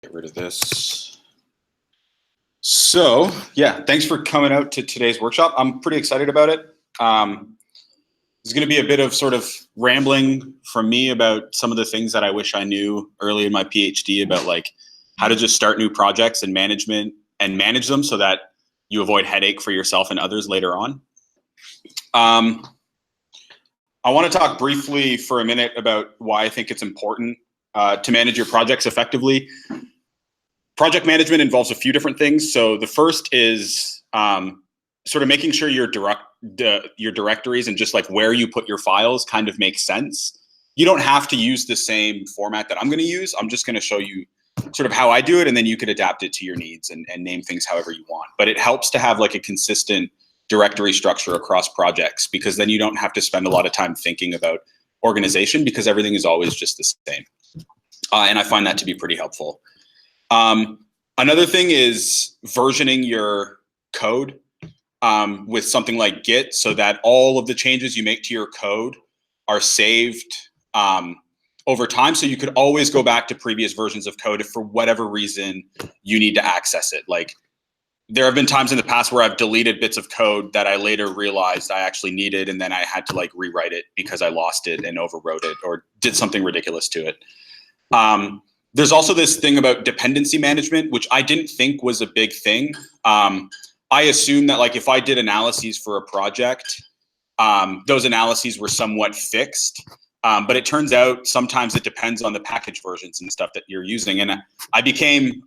Get rid of this. So yeah, thanks for coming out to today's workshop. I'm pretty excited about it. It's going to be a bit of sort of rambling from me about some of the things that I wish I knew early in my PhD about, like how to just start new projects and manage them so that you avoid headache for yourself and others later on. I want to talk briefly for a minute about why I think it's important to manage your projects effectively. Project management involves a few different things. So the first is sort of making sure your directories and just like where you put your files kind of makes sense. You don't have to use the same format that I'm going to use. I'm just going to show you sort of how I do it, and then you could adapt it to your needs and name things however you want. But it helps to have like a consistent directory structure across projects, because then you don't have to spend a lot of time thinking about organization, because everything is always just the same. And I find that to be pretty helpful. Another thing is versioning your code with something like Git, so that all of the changes you make to your code are saved over time. So you could always go back to previous versions of code if for whatever reason you need to access it. Like, there have been times in the past where I've deleted bits of code that I later realized I actually needed, and then I had to like rewrite it because I lost it and overwrote it or did something ridiculous to it. There's also this thing about dependency management, which I didn't think was a big thing. I assumed that like if I did analyses for a project, those analyses were somewhat fixed. But it turns out sometimes it depends on the package versions and stuff that you're using. And I became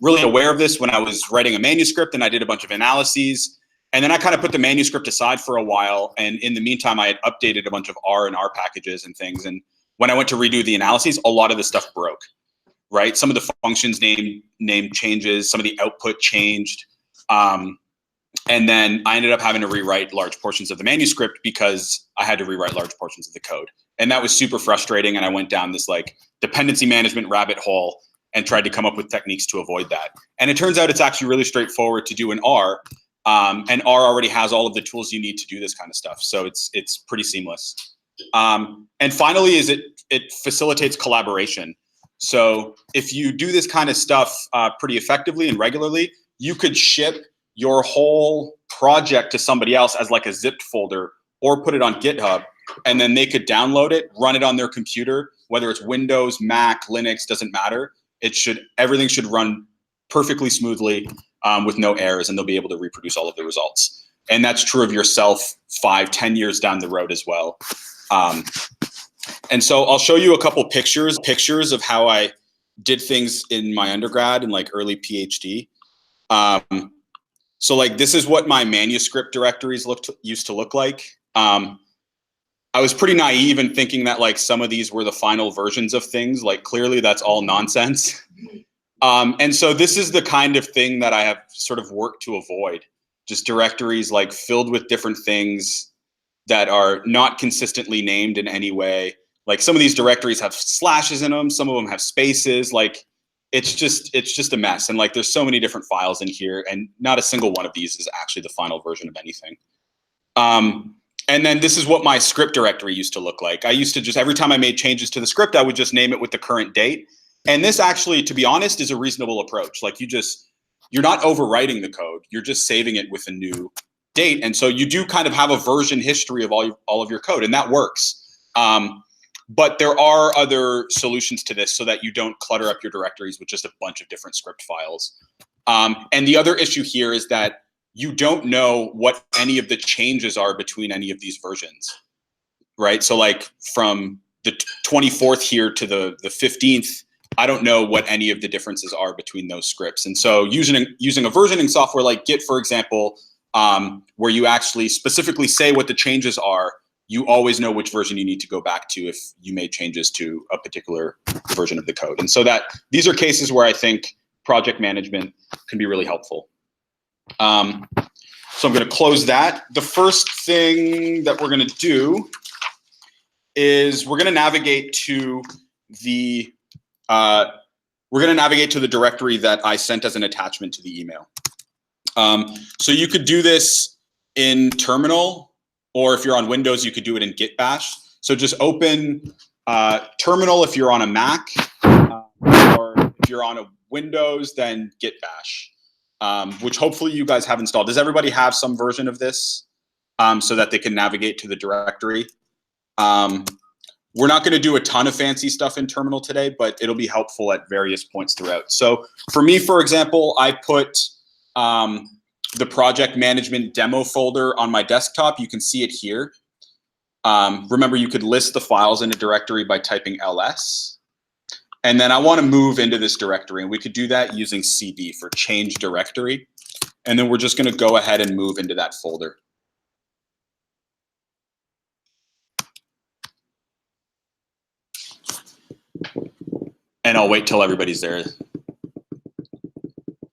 really aware of this when I was writing a manuscript, and I did a bunch of analyses. And then I kind of put the manuscript aside for a while. And in the meantime, I had updated a bunch of R and R packages and things. And when I went to redo the analyses, a lot of the stuff broke, right? Some of the functions name changes, some of the output changed. And then I ended up having to rewrite large portions of the manuscript because I had to rewrite large portions of the code. And that was super frustrating. And I went down this like dependency management rabbit hole and tried to come up with techniques to avoid that. And it turns out it's actually really straightforward to do in R. And R already has all of the tools you need to do this kind of stuff. So it's pretty seamless. And finally is it facilitates collaboration. So if you do this kind of stuff pretty effectively and regularly, you could ship your whole project to somebody else as like a zipped folder, or put it on GitHub, and then they could download it, run it on their computer, whether it's Windows, Mac, Linux, doesn't matter. Everything should run perfectly smoothly with no errors, and they'll be able to reproduce all of the results. And that's true of yourself 5-10 years down the road as well. And so I'll show you a couple pictures of how I did things in my undergrad and like early PhD. So like this is what my manuscript directories used to look like. I was pretty naive in thinking that like some of these were the final versions of things. Like clearly that's all nonsense. And so this is the kind of thing that I have sort of worked to avoid. Just directories like filled with different things that are not consistently named in any way. Like some of these directories have slashes in them. Some of them have spaces. Like it's just a mess. And like there's so many different files in here, and not a single one of these is actually the final version of anything. And then this is what my script directory used to look like. I used to just, every time I made changes to the script, I would just name it with the current date. And this actually, to be honest, is a reasonable approach. Like you're not overwriting the code. You're just saving it with a new date. And so you do kind of have a version history of all of your code, and that works. But there are other solutions to this so that you don't clutter up your directories with just a bunch of different script files. And the other issue here is that you don't know what any of the changes are between any of these versions, right? So like from the 24th here to the 15th, I don't know what any of the differences are between those scripts. And so using a versioning software like Git, for example, where you actually specifically say what the changes are, you always know which version you need to go back to if you made changes to a particular version of the code. And so these are cases where I think project management can be really helpful. So I'm going to close that. The first thing that we're going to do is we're going to navigate to the directory that I sent as an attachment to the email. So you could do this in Terminal, or if you're on Windows, you could do it in Git Bash. So just open Terminal if you're on a Mac, or if If you're on a Windows, then Git Bash, which hopefully you guys have installed. Does everybody have some version of this so that they can navigate to the directory? We're not going to do a ton of fancy stuff in terminal today, but it'll be helpful at various points throughout. So for me, for example, I put the project management demo folder on my desktop. You can see it here. Remember, you could list the files in a directory by typing ls. And then I want to move into this directory, and we could do that using cd for change directory. And then we're just going to go ahead and move into that folder. And I'll wait till everybody's there.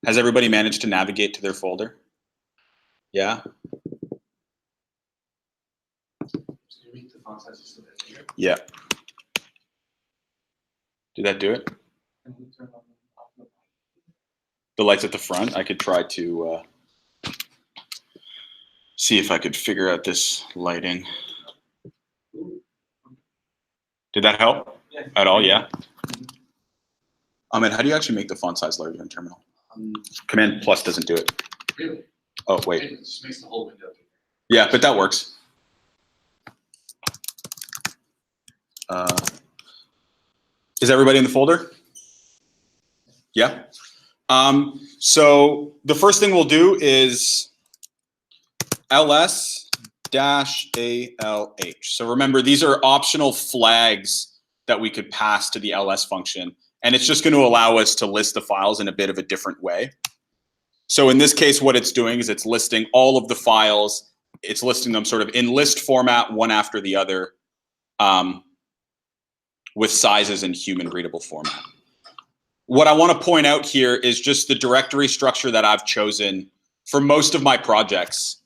Has everybody managed to navigate to their folder? Yeah? Yeah. Did that do it? The lights at the front? I could try to see if I could figure out this lighting. Did that help at all? Yeah? And how do you actually make the font size larger in terminal? Command plus doesn't do it. Really? Oh, wait. It just makes the whole window bigger. Yeah, but that works. Is everybody in the folder? Yeah. So the first thing we'll do is ls-alh. So remember, these are optional flags that we could pass to the ls function. And it's just going to allow us to list the files in a bit of a different way. So in this case, what it's doing is it's listing all of the files. It's listing them sort of in list format, one after the other, with sizes in human readable format. What I want to point out here is just the directory structure that I've chosen for most of my projects.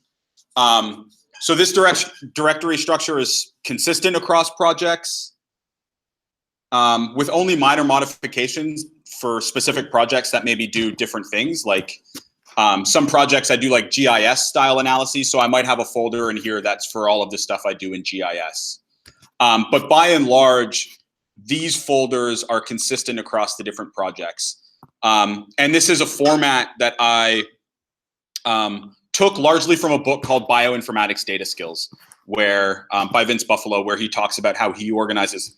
So this directory structure is consistent across projects, with only minor modifications for specific projects that maybe do different things. Like some projects I do like GIS style analyses, so I might have a folder in here that's for all of the stuff I do in GIS. But by and large, these folders are consistent across the different projects. And this is a format that I took largely from a book called Bioinformatics Data Skills, where by Vince Buffalo, where he talks about how he organizes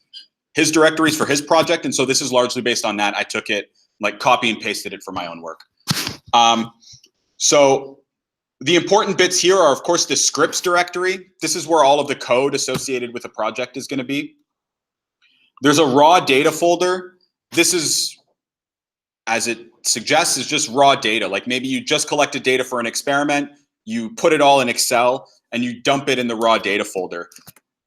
his directories for his project. And so this is largely based on that. I took it, like copy and pasted it for my own work. So the important bits here are, of course, the scripts directory. This is where all of the code associated with a project is going to be. There's a raw data folder. This is, as it suggests, is just raw data. Like maybe you just collected data for an experiment, you put it all in Excel, and you dump it in the raw data folder.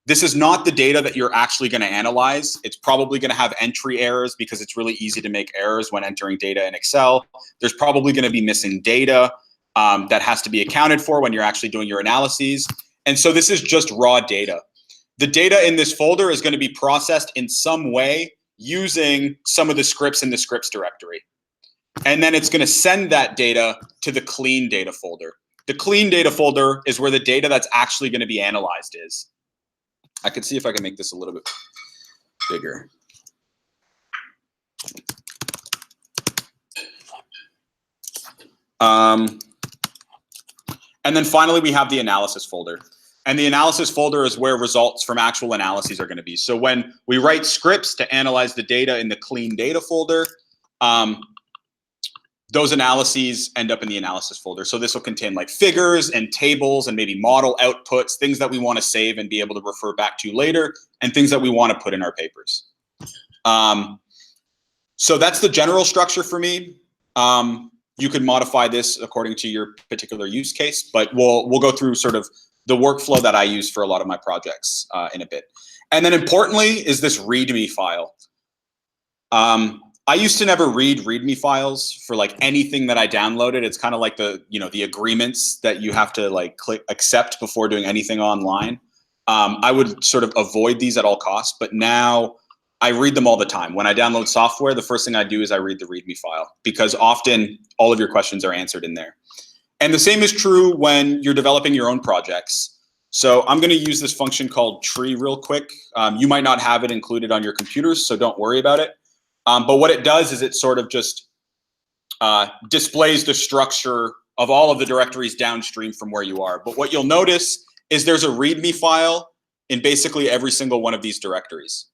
This is not the data that you're actually going to analyze. It's probably going to have entry errors because it's really easy to make errors when entering data in Excel. There's probably going to be missing data that has to be accounted for when you're actually doing your analyses. And so this is just raw data. The data in this folder is going to be processed in some way using some of the scripts in the scripts directory. And then it's going to send that data to the clean data folder. The clean data folder is where the data that's actually going to be analyzed is. I could see if I can make this a little bit bigger. And then finally, we have the analysis folder. And the analysis folder is where results from actual analyses are going to be. So when we write scripts to analyze the data in the clean data folder, those analyses end up in the analysis folder. So this will contain like figures and tables and maybe model outputs, things that we want to save and be able to refer back to later, and things that we want to put in our papers. So that's the general structure for me. You could modify this according to your particular use case, but we'll go through sort of the workflow that I use for a lot of my projects in a bit. And then importantly is this README file. I used to never read README files for like anything that I downloaded. It's kind of like the agreements that you have to like click accept before doing anything online. I would sort of avoid these at all costs, but now I read them all the time. When I download software, the first thing I do is I read the README file because often all of your questions are answered in there. And the same is true when you're developing your own projects. So I'm going to use this function called tree real quick. You might not have it included on your computers, so don't worry about it. But what it does is it sort of just displays the structure of all of the directories downstream from where you are. But what you'll notice is there's a README file in basically every single one of these directories.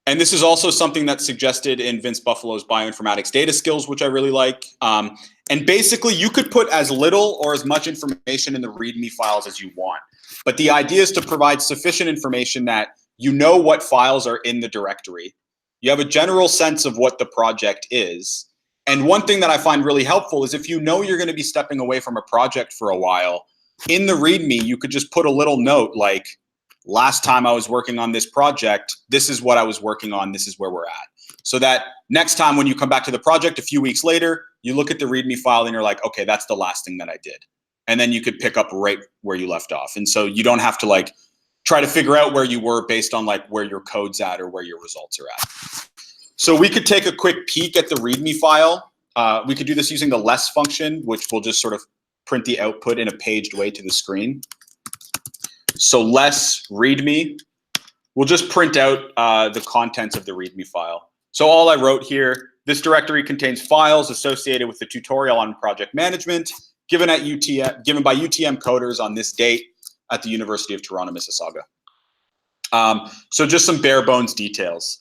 And this is also something that's suggested in Vince Buffalo's Bioinformatics Data Skills, which I really like. And basically, you could put as little or as much information in the README files as you want. But the idea is to provide sufficient information that you know what files are in the directory. You have a general sense of what the project is. And one thing that I find really helpful is if you know you're going to be stepping away from a project for a while, in the README, you could just put a little note like, last time I was working on this project, this is what I was working on, this is where we're at. So that next time when you come back to the project a few weeks later, you look at the README file and you're like, okay, that's the last thing that I did. And then you could pick up right where you left off. And so you don't have to like try to figure out where you were based on like where your code's at or where your results are at. So we could take a quick peek at the README file. We could do this using the less function, which will just sort of print the output in a paged way to the screen. So less README will just print out the contents of the README file. So all I wrote here, this directory contains files associated with the tutorial on project management given by UTM coders on this date at the University of Toronto, Mississauga. So just some bare bones details.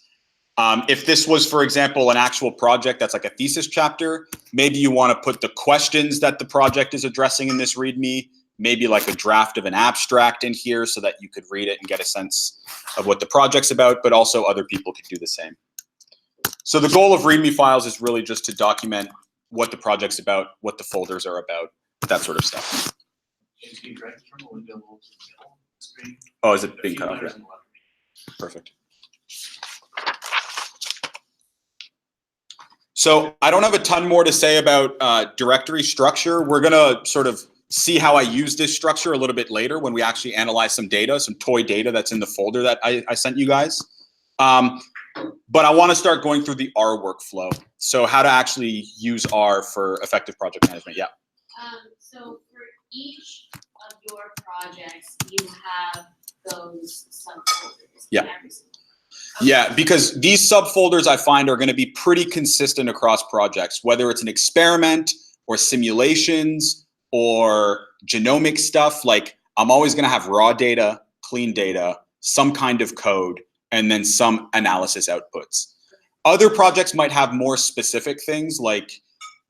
If this was, for example, an actual project that's like a thesis chapter, maybe you want to put the questions that the project is addressing in this README, maybe like a draft of an abstract in here so that you could read it and get a sense of what the project's about, but also other people could do the same. So the goal of README files is really just to document what the project's about, what the folders are about, that sort of stuff. Oh, is it being cut off? Yeah. Perfect. So I don't have a ton more to say about directory structure. We're gonna sort of see how I use this structure a little bit later when we actually analyze some data, some toy data that's in the folder that I sent you guys. But I want to start going through the R workflow. So how to actually use R for effective project management. Yeah. So for each of your projects, you have those subfolders. Yeah. Yeah, because these subfolders I find are going to be pretty consistent across projects, whether it's an experiment or simulations or genomic stuff. Like I'm always going to have raw data, clean data, some kind of code, and then some analysis outputs. Other projects might have more specific things like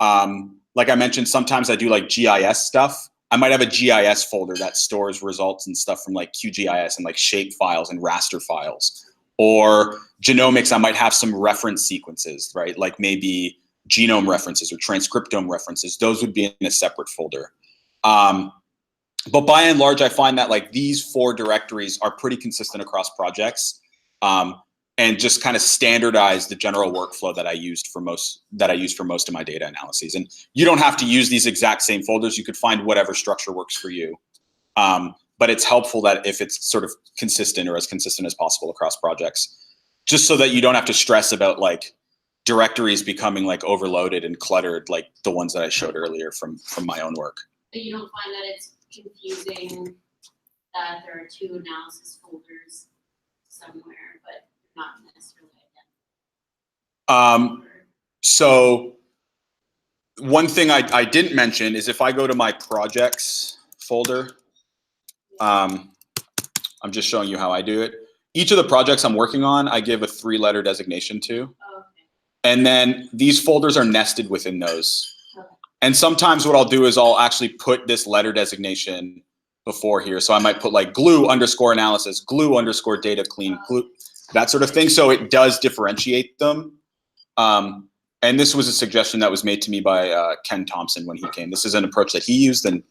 I mentioned, sometimes I do like GIS stuff. I might have a GIS folder that stores results and stuff from like QGIS and like shape files and raster files. Or genomics, I might have some reference sequences, right? Like maybe genome references or transcriptome references. Those would be in a separate folder. But by and large, I find that like these 4 directories are pretty consistent across projects, and just kind of standardize the general workflow that I used for most of my data analyses. And you don't have to use these exact same folders. You could find whatever structure works for you. But it's helpful that if it's sort of consistent or as consistent as possible across projects, just so that you don't have to stress about like directories becoming like overloaded and cluttered, like the ones that I showed earlier from my own work. But you don't find that it's confusing that there are 2 analysis folders somewhere, but not necessarily identical? So one thing I didn't mention is if I go to my projects folder, I'm just showing you how I do it. Each of the projects I'm working on, I give a 3-letter designation to. Oh, okay. And then these folders are nested within those. Okay. And sometimes what I'll do is I'll actually put this letter designation before here. So I might put like glue_analysis, glue_data clean, glue, that sort of thing. So it does differentiate them. And this was a suggestion that was made to me by Ken Thompson when he came. This is an approach that he used and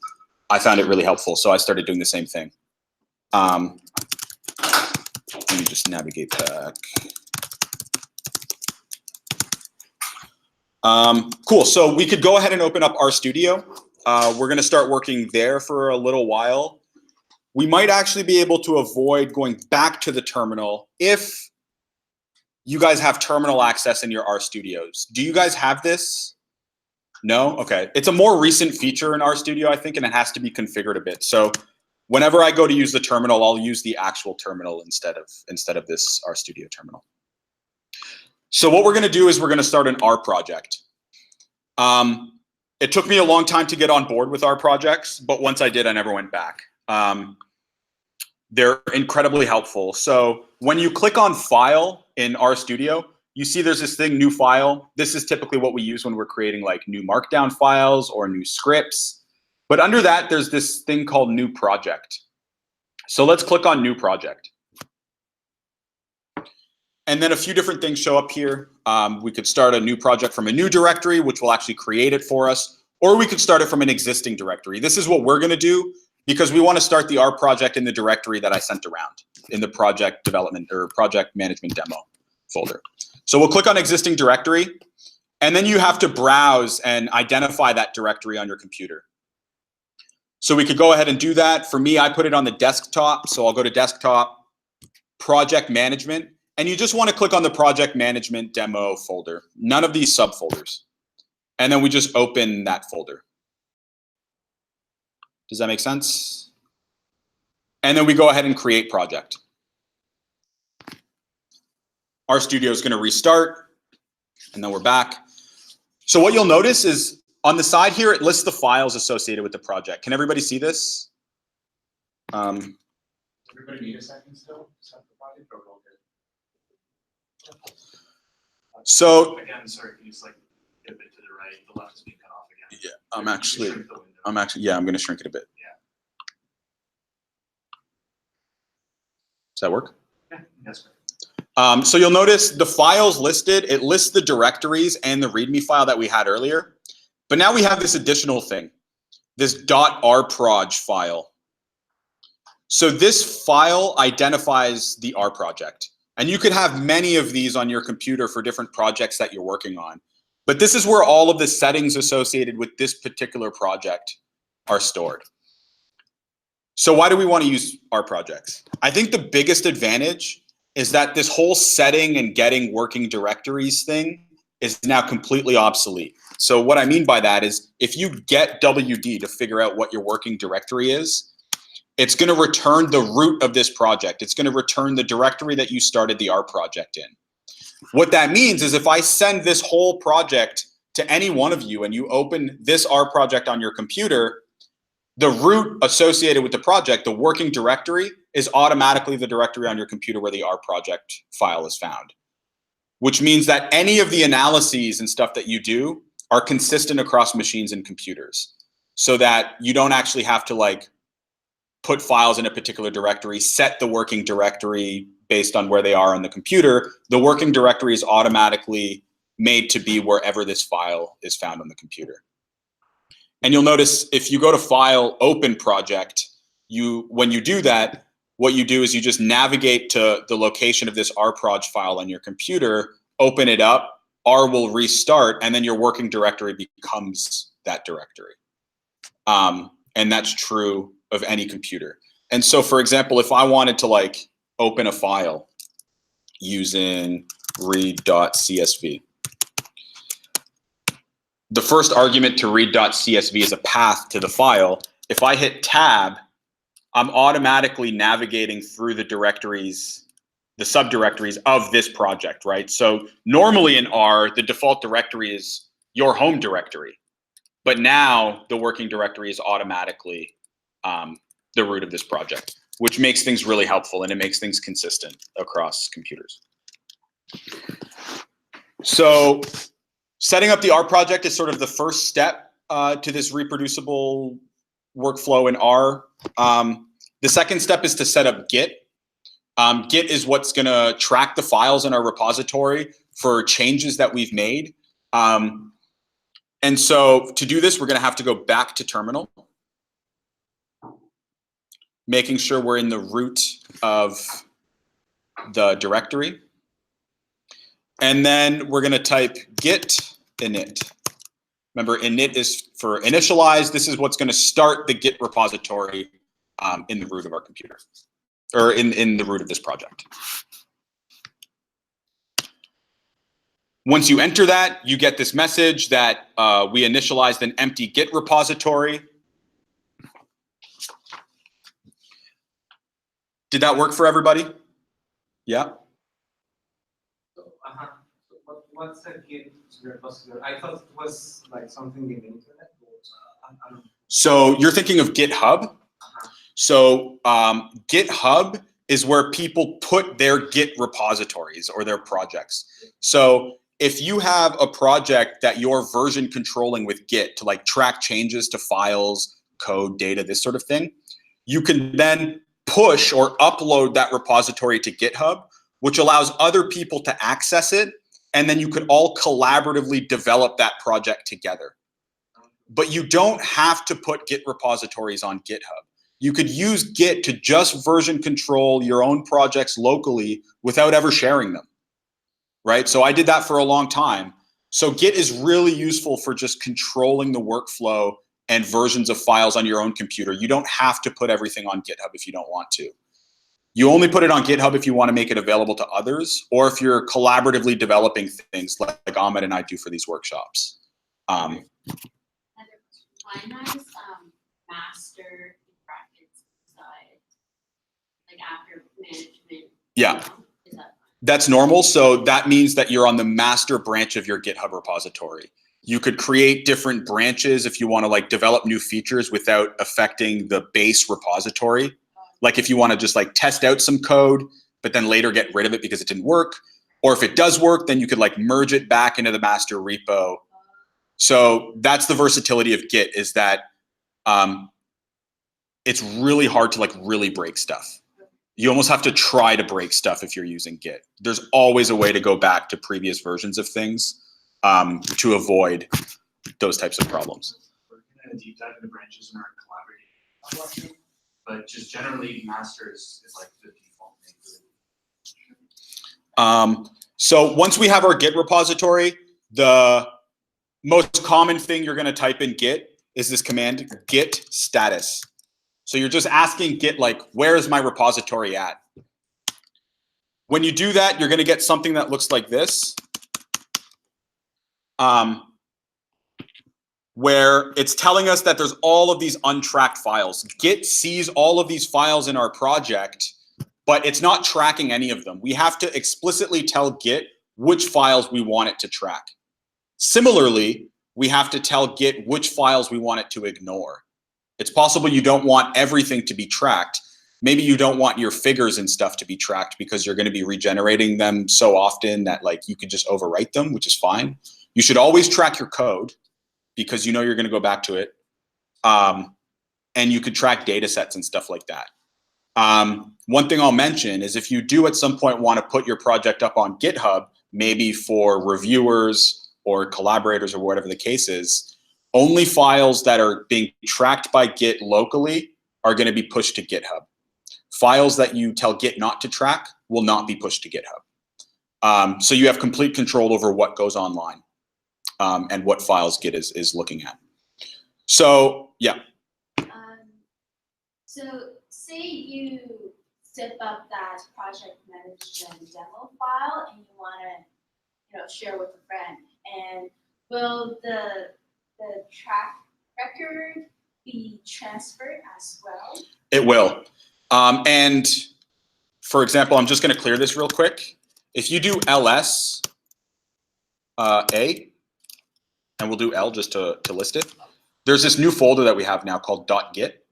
I found it really helpful. So I started doing the same thing. Let me just navigate back. Cool, so we could go ahead and open up RStudio. We're gonna start working there for a little while. We might actually be able to avoid going back to the terminal if you guys have terminal access in your RStudios. Do you guys have this? No? Okay. It's a more recent feature in RStudio, I think, and it has to be configured a bit. So whenever I go to use the terminal, I'll use the actual terminal instead of this RStudio terminal. So what we're going to do is we're going to start an R project. It took me a long time to get on board with R projects, but once I did, I never went back. They're incredibly helpful. So when you click on File in RStudio, you see there's this thing, New File. This is typically what we use when we're creating like new Markdown files or new scripts. But under that, there's this thing called New Project. So let's click on New Project. And then a few different things show up here. We could start a new project from a new directory, which will actually create it for us, or we could start it from an existing directory. This is what we're going to do because we want to start the R project in the directory that I sent around in the project development or project management demo folder. So we'll click on existing directory, and then you have to browse and identify that directory on your computer. So we could go ahead and do that. For me, I put it on the desktop. So I'll go to desktop, project management. And you just want to click on the project management demo folder, none of these subfolders. And then we just open that folder. Does that make sense? And then we go ahead and create project. RStudio is going to restart, and then we're back. So what you'll notice is on the side here, it lists the files associated with the project. Can everybody see this? Does everybody need a second still? Set the project or all good? So Again, sorry, can you just like get a bit to the right? The left is being cut off again. yeah, I'm actually Shrink the window. yeah, I'm going to shrink it a bit. Yeah. Does that work? Yeah, that's right. So you'll notice the files listed, it lists the directories and the README file that we had earlier. But now we have this additional thing, this .rproj file. So this file identifies the R project. And you could have many of these on your computer for different projects that you're working on. But this is where all of the settings associated with this particular project are stored. So why do we want to use R projects? I think the biggest advantage is that this whole setting and getting working directories thing is now completely obsolete. So what I mean by that is if you get WD to figure out what your working directory is, it's going to return the root of this project. It's going to return the directory that you started the R project in. What that means is if I send this whole project to any one of you and you open this R project on your computer, the root associated with the project, the working directory, is automatically the directory on your computer where the R project file is found. Which means that any of the analyses and stuff that you do are consistent across machines and computers. So that you don't actually have to like put files in a particular directory, set the working directory based on where they are on the computer. The working directory is automatically made to be wherever this file is found on the computer. And you'll notice if you go to File, Open Project, when you do that, what you do is you just navigate to the location of this rproj file on your computer, open it up, R will restart, and then your working directory becomes that directory. And that's true of any computer. And so, for example, if I wanted to like open a file using read.csv, the first argument to read.csv is a path to the file. If I hit tab, I'm automatically navigating through the directories, the subdirectories of this project, right? So normally in R, the default directory is your home directory. But now the working directory is automatically the root of this project, which makes things really helpful and it makes things consistent across computers. So setting up the R project is sort of the first step to this reproducible workflow in R. The second step is to set up Git. Git is what's going to track the files in our repository for changes that we've made. And so to do this, we're going to have to go back to terminal, making sure we're in the root of the directory. And then we're going to type git init. Remember, init is for initialize. This is what's going to start the Git repository in the root of our computer, or in the root of this project. Once you enter that, you get this message that we initialized an empty Git repository. Did that work for everybody? Yeah? So, what's a Git repository? I thought it was like something in the internet. But, I don't know. So you're thinking of GitHub. So GitHub is where people put their Git repositories or their projects. So if you have a project that you're version controlling with Git to like track changes to files, code, data, this sort of thing, you can then push or upload that repository to GitHub, which allows other people to access it. And then you could all collaboratively develop that project together. But you don't have to put Git repositories on GitHub. You could use Git to just version control your own projects locally without ever sharing them, right? So I did that for a long time. So Git is really useful for just controlling the workflow and versions of files on your own computer. You don't have to put everything on GitHub if you don't want to. You only put it on GitHub if you want to make it available to others, or if you're collaboratively developing things like Ahmed and I do for these workshops. Another question. Why not master in brackets side, like after management? Yeah. Is that fine? That's normal. So that means that you're on the master branch of your GitHub repository. You could create different branches if you want to like develop new features without affecting the base repository. Like if you want to just like test out some code, but then later get rid of it because it didn't work. Or if it does work, then you could like merge it back into the master repo. So that's the versatility of Git, is that it's really hard to like really break stuff. You almost have to try to break stuff if you're using Git. There's always a way to go back to previous versions of things to avoid those types of problems. We're gonna deep dive into branches in our collaborating, but just generally master is like the default thing. So once we have our Git repository, the most common thing you're going to type in Git is this command, git status. So you're just asking Git, like, where is my repository at? When you do that, you're going to get something that looks like this, where it's telling us that there's all of these untracked files. Git sees all of these files in our project, but it's not tracking any of them. We have to explicitly tell Git which files we want it to track. Similarly, we have to tell Git which files we want it to ignore. It's possible you don't want everything to be tracked. Maybe you don't want your figures and stuff to be tracked because you're going to be regenerating them so often that like you could just overwrite them, which is fine. You should always track your code because you know you're going to go back to it. And you could track data sets and stuff like that. One thing I'll mention is if you do at some point want to put your project up on GitHub, maybe for reviewers or collaborators or whatever the case is, only files that are being tracked by Git locally are going to be pushed to GitHub. Files that you tell Git not to track will not be pushed to GitHub. So you have complete control over what goes online and what files Git is looking at. So, yeah. So say you zip up that project management demo file and you want to, share with a friend. And will the track record be transferred as well? It will. And for example, I'm just going to clear this real quick. If you do ls a, and we'll do L just to list it, there's this new folder that we have now called .git.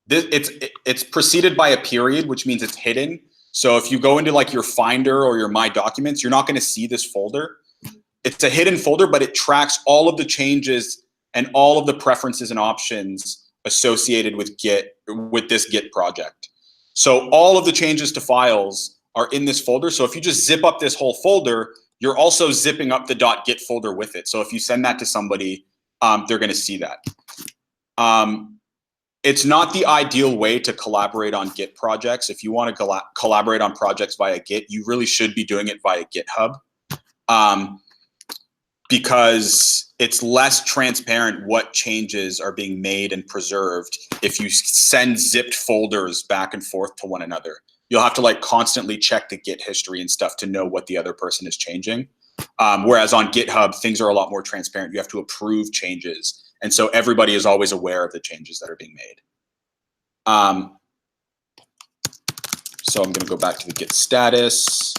It's preceded by a period, which means it's hidden. So if you go into like your Finder or your My Documents, you're not going to see this folder. It's a hidden folder, but it tracks all of the changes and all of the preferences and options associated with Git, with this Git project. So all of the changes to files are in this folder. So if you just zip up this whole folder, you're also zipping up the .git folder with it. So if you send that to somebody, they're going to see that. It's not the ideal way to collaborate on Git projects. If you want to collaborate on projects via Git, you really should be doing it via GitHub, because it's less transparent what changes are being made and preserved if you send zipped folders back and forth to one another. You'll have to like constantly check the Git history and stuff to know what the other person is changing. Whereas on GitHub, things are a lot more transparent. You have to approve changes. And so everybody is always aware of the changes that are being made. So I'm going to go back to the Git status.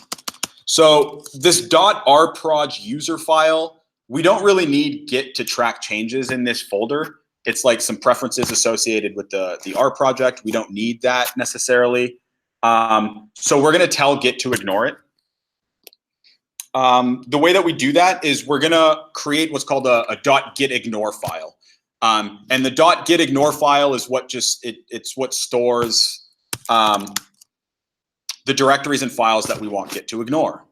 So this .rproj user file, we don't really need Git to track changes in this folder. It's like some preferences associated with the R project. We don't need that necessarily. So we're going to tell Git to ignore it. The way that we do that is we're going to create what's called a .gitignore file. And the .gitignore file is what it's what stores the directories and files that we want Git to ignore.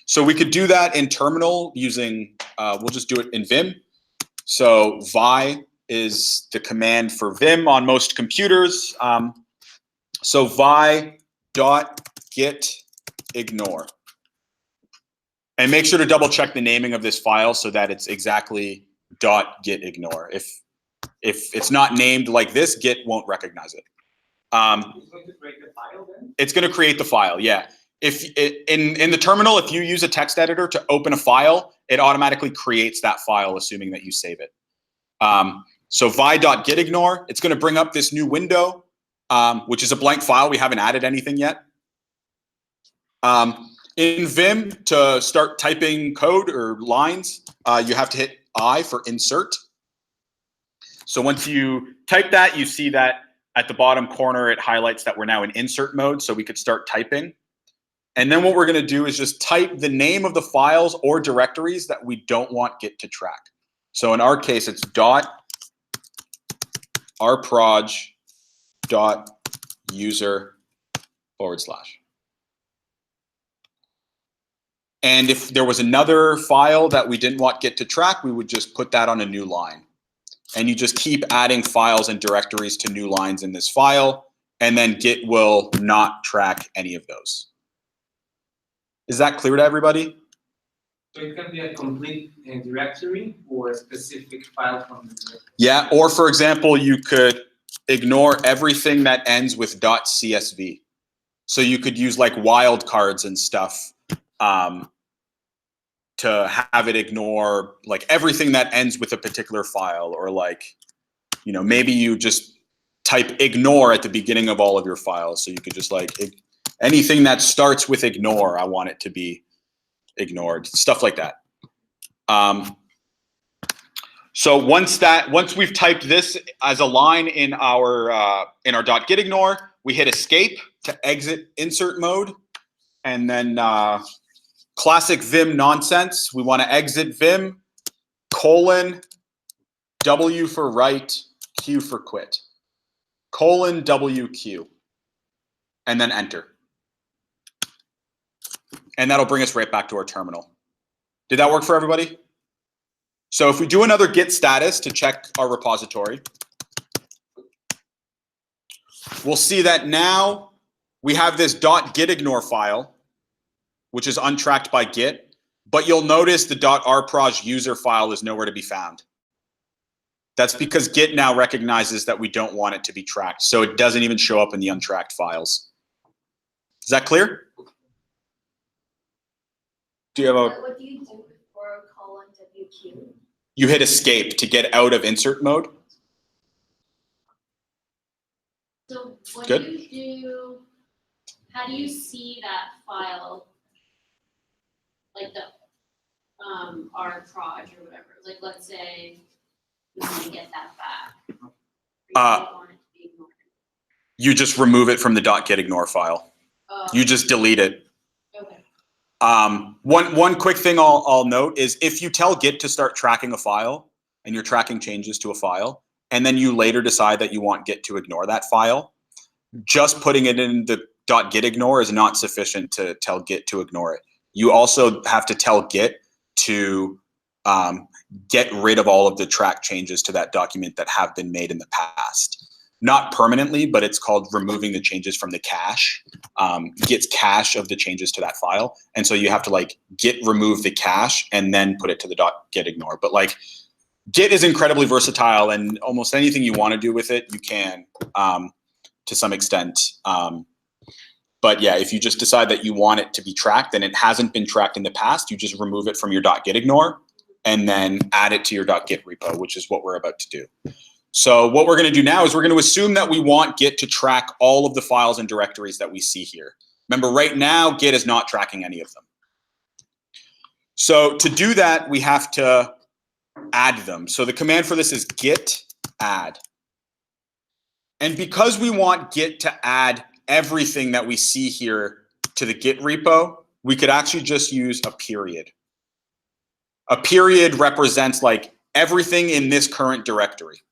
So we could do that in terminal using, we'll just do it in Vim. So vi is the command for Vim on most computers. So vi .gitignore. And make sure to double check the naming of this file so that it's exactly .gitignore. If it's not named like this, Git won't recognize it. It's going to create the file then? It's going to create the file, yeah. If in the terminal, if you use a text editor to open a file, it automatically creates that file, assuming that you save it. So vi.gitignore, it's going to bring up this new window, which is a blank file. We haven't added anything yet. In Vim, to start typing code or lines, you have to hit I for insert. So once you type that, you see that at the bottom corner, it highlights that we're now in insert mode, so we could start typing. And then what we're going to do is just type the name of the files or directories that we don't want Git to track. So in our case, it's .rproj.user/. And if there was another file that we didn't want Git to track, we would just put that on a new line. And you just keep adding files and directories to new lines in this file, and then Git will not track any of those. Is that clear to everybody? So it can be a complete directory or a specific file from the directory? Yeah, or for example, you could ignore everything that ends with .csv. So you could use like wildcards and stuff to have it ignore like everything that ends with a particular file, or like, you know, maybe you just type ignore at the beginning of all of your files. So you could just like anything that starts with ignore, I want it to be ignored, stuff like that. So once we've typed this as a line in our .gitignore, we hit escape to exit insert mode, and then classic Vim nonsense. We want to exit Vim, : W for write, Q for quit. : WQ. And then enter. And that'll bring us right back to our terminal. Did that work for everybody? So if we do another git status to check our repository, we'll see that now we have this .gitignore file, which is untracked by Git, but you'll notice the .rproj user file is nowhere to be found. That's because Git now recognizes that we don't want it to be tracked, so it doesn't even show up in the untracked files. Is that clear? Do you have a? What do you do before : WQ? You hit escape to get out of insert mode. So what Good. do you do, how do you see that file? Like the rproj or whatever, like let's say we want to get that back. Or you don't want it to be ignored. You just remove it from the .gitignore file. You just delete it. Okay. One quick thing I'll note is if you tell Git to start tracking a file and you're tracking changes to a file, and then you later decide that you want Git to ignore that file, just putting it in the .gitignore is not sufficient to tell Git to ignore it. You also have to tell Git to get rid of all of the track changes to that document that have been made in the past. Not permanently, but it's called removing the changes from the cache. Git's cache of the changes to that file. And so you have to like Git remove the cache and then put it to the .gitignore. But like Git is incredibly versatile, and almost anything you want to do with it, you can to some extent. But yeah, if you just decide that you want it to be tracked and it hasn't been tracked in the past, you just remove it from your .gitignore and then add it to your .git repo, which is what we're about to do. So what we're going to do now is we're going to assume that we want Git to track all of the files and directories that we see here. Remember, right now, Git is not tracking any of them. So to do that, we have to add them. So the command for this is git add. And because we want Git to add everything that we see here to the Git repo, we could actually just use a period. A period represents like everything in this current directory.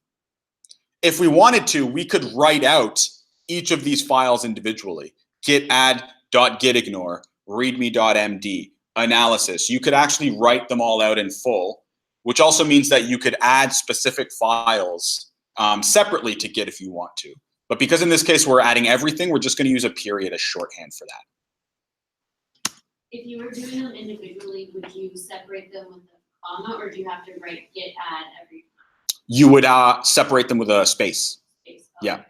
If we wanted to, we could write out each of these files individually. Git add.gitignore, readme.md, analysis. You could actually write them all out in full, which also means that you could add specific files separately to Git if you want to. But because in this case we're adding everything, we're just going to use a period as shorthand for that. If you were doing them individually, would you separate them with a comma, or do you have to write git add every You would separate them with a space. space? Yeah.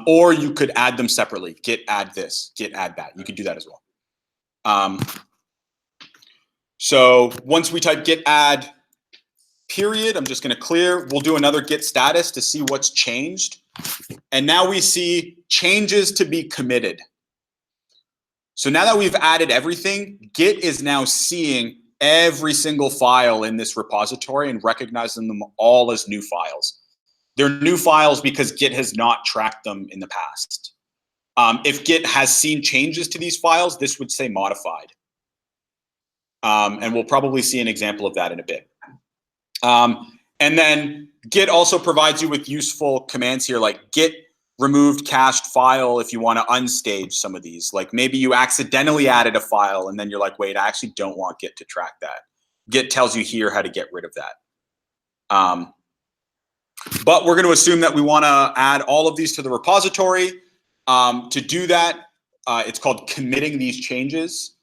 Or you could add them separately. Git add this, git add that. You could do that as well. So once we type git add period, I'm just going to clear. We'll do another git status to see what's changed. And now we see changes to be committed. So now that we've added everything, Git is now seeing every single file in this repository and recognizing them all as new files. They're new files because Git has not tracked them in the past. If Git has seen changes to these files, this would say modified. And we'll probably see an example of that in a bit. And then Git also provides you with useful commands here, like git removed cached file if you want to unstage some of these. Like maybe you accidentally added a file and then you're like, wait, I actually don't want Git to track that. Git tells you here how to get rid of that. But we're going to assume that we want to add all of these to the repository. To do that, it's called committing these changes,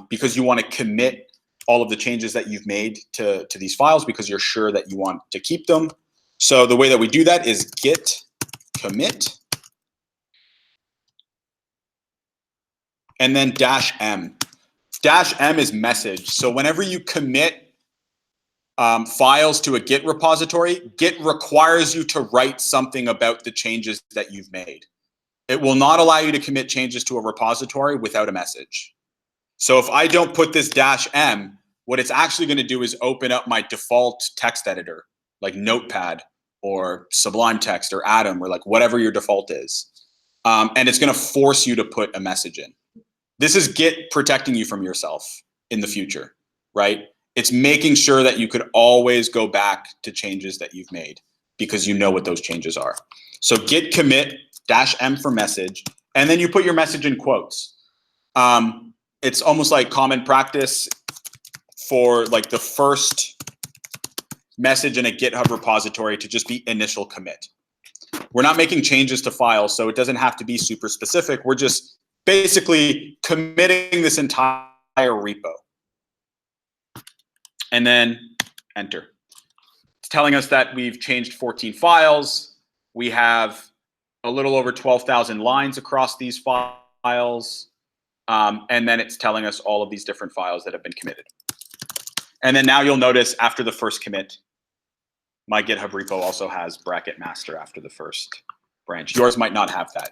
because you want to commit all of the changes that you've made to these files because you're sure that you want to keep them. So the way that we do that is git commit and then -m. -m is message. So whenever you commit files to a Git repository, Git requires you to write something about the changes that you've made. It will not allow you to commit changes to a repository without a message. So if I don't put this -m, what it's actually going to do is open up my default text editor, like Notepad or Sublime Text or Atom or like whatever your default is. And it's going to force you to put a message in. This is Git protecting you from yourself in the future, right? It's making sure that you could always go back to changes that you've made because you know what those changes are. So git commit -m for message, and then you put your message in quotes. It's almost like common practice for like the first message in a GitHub repository to just be initial commit. We're not making changes to files, so it doesn't have to be super specific. We're just basically committing this entire repo. And then enter. It's telling us that we've changed 14 files. We have a little over 12,000 lines across these files. And then it's telling us all of these different files that have been committed. And then now you'll notice after the first commit, my GitHub repo also has bracket master after the first branch. Yours might not have that.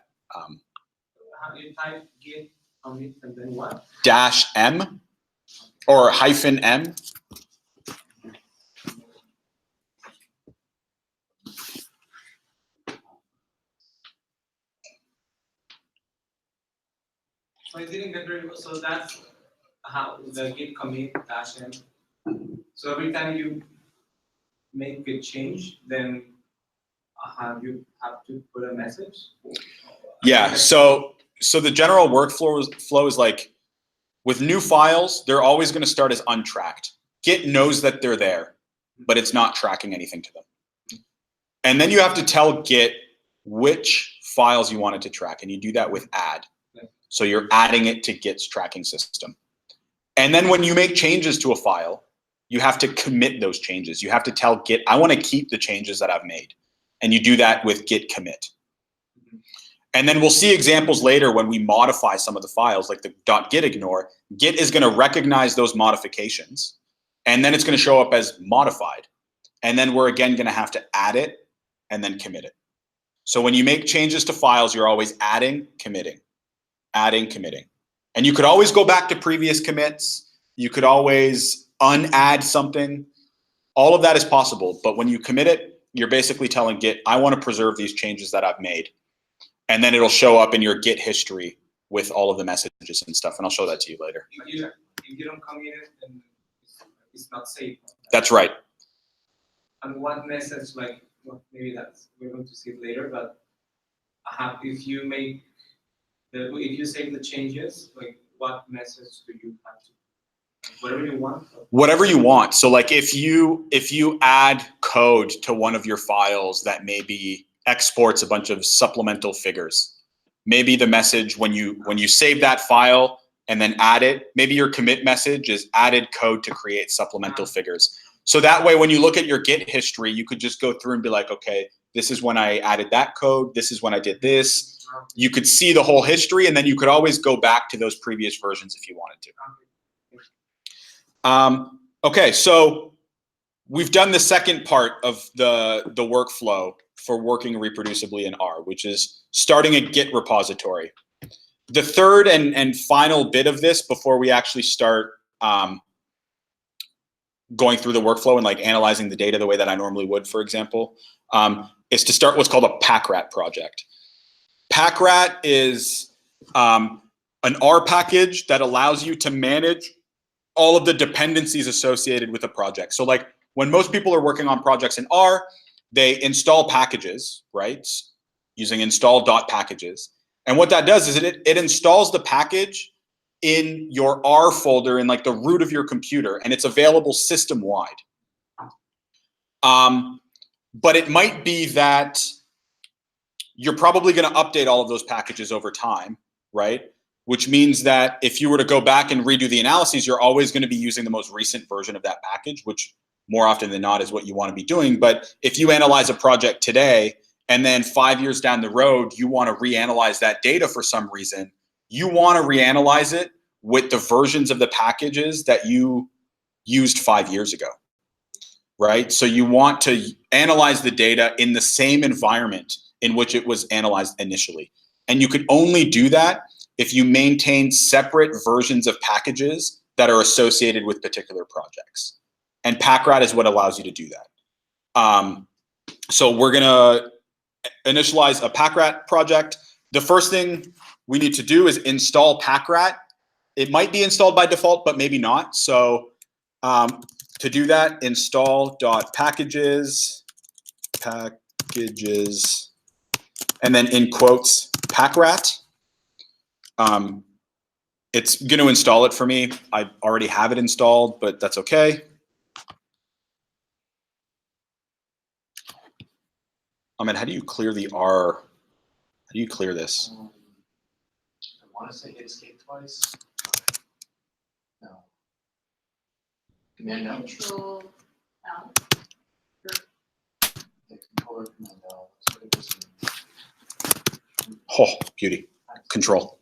How do you type git commit and then what? -m or -m. So I didn't get very, so that's how the git commit -m. So every time you make a change, then you have to put a message? Yeah, so the general workflow is like with new files, they're always going to start as untracked. Git knows that they're there, but it's not tracking anything to them. And then you have to tell Git which files you want it to track, and you do that with add. So you're adding it to Git's tracking system. And then when you make changes to a file, you have to commit those changes. You have to tell Git, I want to keep the changes that I've made. And you do that with git commit. And then we'll see examples later when we modify some of the files, like the .gitignore. Git is going to recognize those modifications, and then it's going to show up as modified. And then we're again going to have to add it and then commit it. So when you make changes to files, you're always adding, committing, adding, committing. And you could always go back to previous commits. You could always unadd something. All of that is possible, but when you commit it, you're basically telling Git, I want to preserve these changes that I've made. And then it'll show up in your Git history with all of the messages and stuff, and I'll show that to you later. If you don't commit it, then it's not safe. That's right. And what message, like, well, maybe that's, we're going to see it later, but if you make if you save the changes, like, what message do you have to? Whatever you want. Whatever you want. So like if you add code to one of your files that maybe exports a bunch of supplemental figures, maybe the message when you save that file and then add it, maybe your commit message is added code to create supplemental figures. So that way when you look at your Git history, you could just go through and be like, okay, this is when I added that code, this is when I did this. You could see the whole history, and then you could always go back to those previous versions if you wanted to. Okay, so we've done the second part of the workflow for working reproducibly in R, which is starting a Git repository. The third and final bit of this before we actually start going through the workflow and like analyzing the data the way that I normally would, for example, is to start what's called a packrat project. Packrat is an R package that allows you to manage all of the dependencies associated with a project. So like when most people are working on projects in R, they install packages, right? Using install.packages. And what that does is it installs the package in your R folder in like the root of your computer, and it's available system-wide. But it might be that you're probably going to update all of those packages over time, right? Which means that if you were to go back and redo the analyses, you're always going to be using the most recent version of that package, which more often than not is what you want to be doing. But if you analyze a project today and then 5 years down the road, you want to reanalyze that data for some reason, you want to reanalyze it with the versions of the packages that you used 5 years ago, right? So you want to analyze the data in the same environment in which it was analyzed initially. And you could only do that if you maintain separate versions of packages that are associated with particular projects. And Packrat is what allows you to do that. So we're gonna initialize a Packrat project. The first thing we need to do is install Packrat. It might be installed by default, but maybe not. So to do that, install.packages, and then in quotes, Packrat. It's going to install it for me. I already have it installed, but that's okay. Ahmed, how do you clear the R? How do you clear this? I want to say hit escape twice. No. Command L. Control L. Yeah, control or command L. That's what it is. Oh, beauty. Control.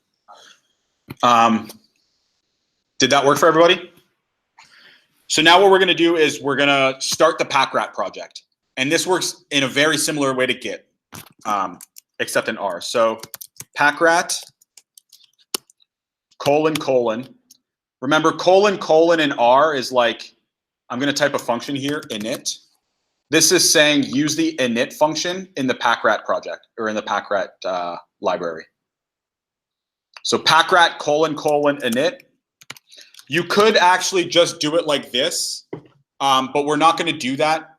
Did that work for everybody? So now what we're going to do is we're going to start the Packrat project. And this works in a very similar way to Git, except in R. So Packrat, : remember : in R is like, I'm going to type a function here, init. This is saying use the init function in the Packrat project or in the Packrat library. So Packrat : init. You could actually just do it like this, but we're not going to do that.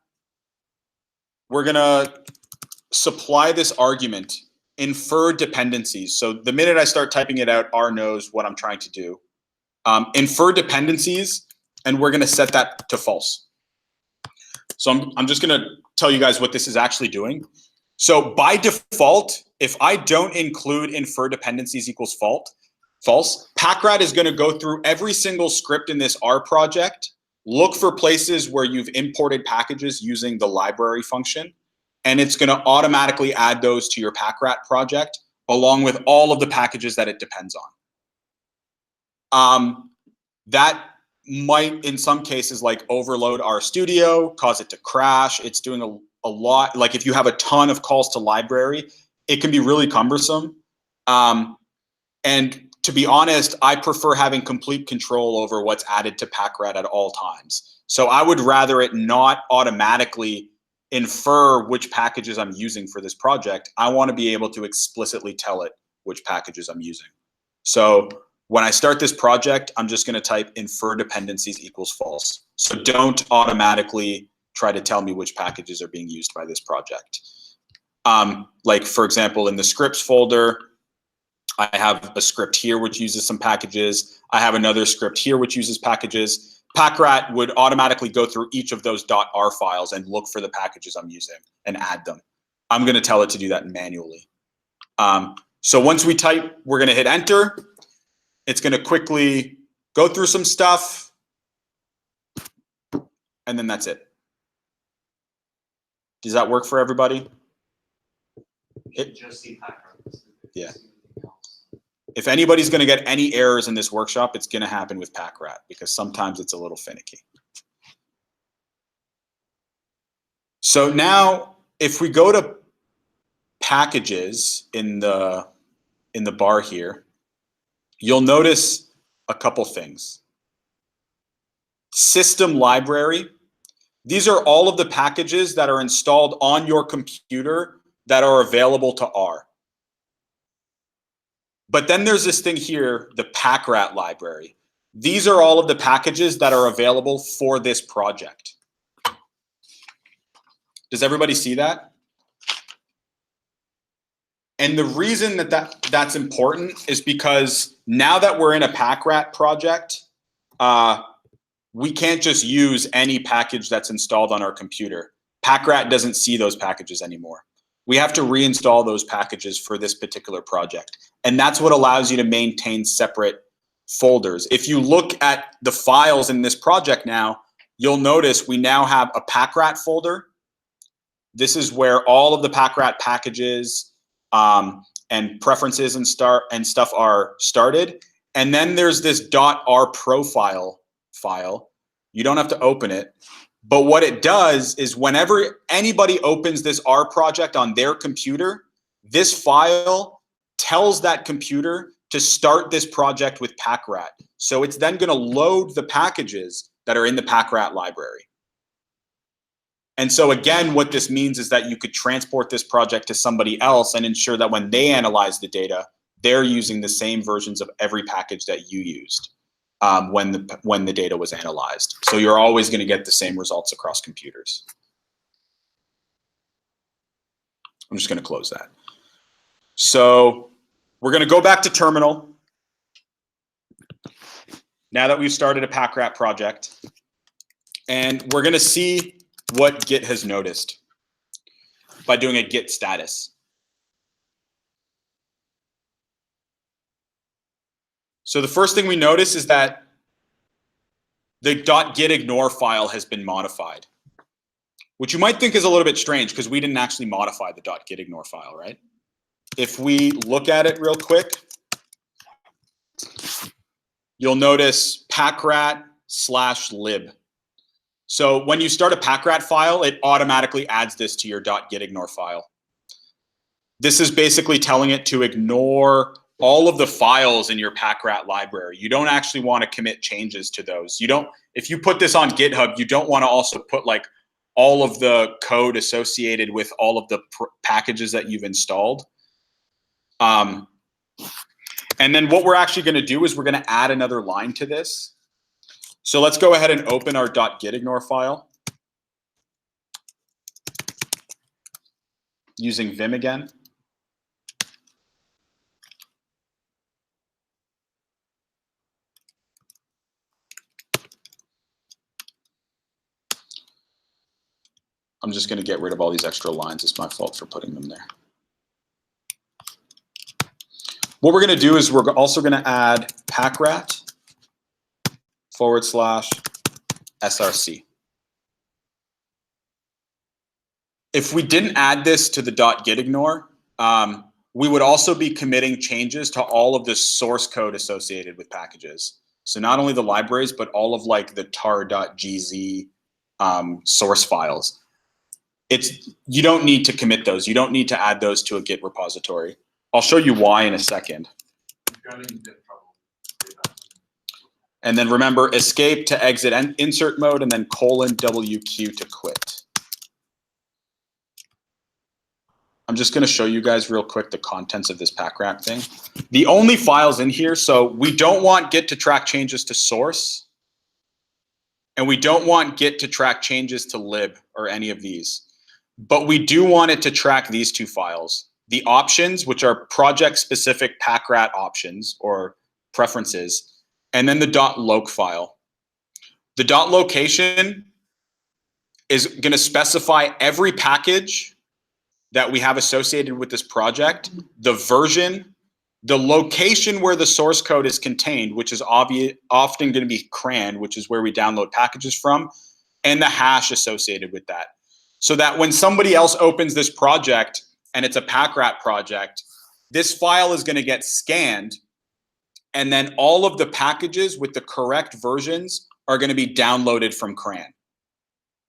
We're going to supply this argument, infer dependencies. So the minute I start typing it out, R knows what I'm trying to do. Infer dependencies, and we're going to set that to false. So I'm just going to tell you guys what this is actually doing. So by default, if I don't include infer dependencies equals false, Packrat is going to go through every single script in this R project, look for places where you've imported packages using the library function, and it's going to automatically add those to your Packrat project along with all of the packages that it depends on. That might, in some cases, like overload RStudio, cause it to crash. It's doing a lot. Like if you have a ton of calls to library, it can be really cumbersome. And to be honest, I prefer having complete control over what's added to PackRat at all times. So I would rather it not automatically infer which packages I'm using for this project. I want to be able to explicitly tell it which packages I'm using. So when I start this project, I'm just going to type infer dependencies equals false. So don't automatically try to tell me which packages are being used by this project. Like for example, in the scripts folder, I have a script here which uses some packages. I have another script here which uses packages. PackRat would automatically go through each of those .r files and look for the packages I'm using and add them. I'm going to tell it to do that manually. So once we type, we're going to hit enter. It's going to quickly go through some stuff, and then that's it. Does that work for everybody? You should just see PackRat. Yeah. If anybody's going to get any errors in this workshop, it's going to happen with PackRat because sometimes it's a little finicky. So now if we go to packages in the bar here, you'll notice a couple things. System library. These are all of the packages that are installed on your computer that are available to R. But then there's this thing here, the PackRat library. These are all of the packages that are available for this project. Does everybody see that? And the reason that's important is because now that we're in a PackRat project, we can't just use any package that's installed on our computer. PackRat doesn't see those packages anymore. We have to reinstall those packages for this particular project. And that's what allows you to maintain separate folders. If you look at the files in this project now, you'll notice we now have a PackRat folder. This is where all of the PackRat packages and preferences and stuff are started. And then there's this .r profile file. You don't have to open it. But what it does is whenever anybody opens this R project on their computer, this file tells that computer to start this project with PackRat. So it's then going to load the packages that are in the PackRat library. And so again, what this means is that you could transport this project to somebody else and ensure that when they analyze the data, they're using the same versions of every package that you used when the data was analyzed. So you're always going to get the same results across computers. I'm just going to close that. So we're going to go back to terminal. Now that we've started a PackRat project, and we're going to see what Git has noticed by doing a git status. So the first thing we notice is that the .gitignore file has been modified, which you might think is a little bit strange because we didn't actually modify the .gitignore file, right? If we look at it real quick, you'll notice PackRat/lib. So when you start a PackRat file, it automatically adds this to your .gitignore file. This is basically telling it to ignore all of the files in your PackRat library. You don't actually want to commit changes to those. You don't, if you put this on GitHub, you don't want to also put like all of the code associated with all of the packages that you've installed. And then what we're actually going to do is we're going to add another line to this. So let's go ahead and open our .gitignore file using Vim again. I'm just going to get rid of all these extra lines. It's my fault for putting them there. What we're going to do is we're also going to add PackRat/src. If we didn't add this to the .gitignore, we would also be committing changes to all of the source code associated with packages. So not only the libraries, but all of like the tar.gz source files. You don't need to commit those. You don't need to add those to a Git repository. I'll show you why in a second. you're having a bit of trouble with that. And then remember, escape to exit and insert mode, and then :WQ to quit. I'm just gonna show you guys real quick the contents of this packrat thing. The only files in here, so we don't want git to track changes to source, and we don't want git to track changes to lib or any of these. But we do want it to track these two files. The options, which are project-specific packrat options or preferences, and then the .loc file. The .location is gonna specify every package that we have associated with this project, the version, the location where the source code is contained, which is often going to be CRAN, which is where we download packages from, and the hash associated with that. So that when somebody else opens this project and it's a packrat project, this file is going to get scanned, and then all of the packages with the correct versions are going to be downloaded from CRAN.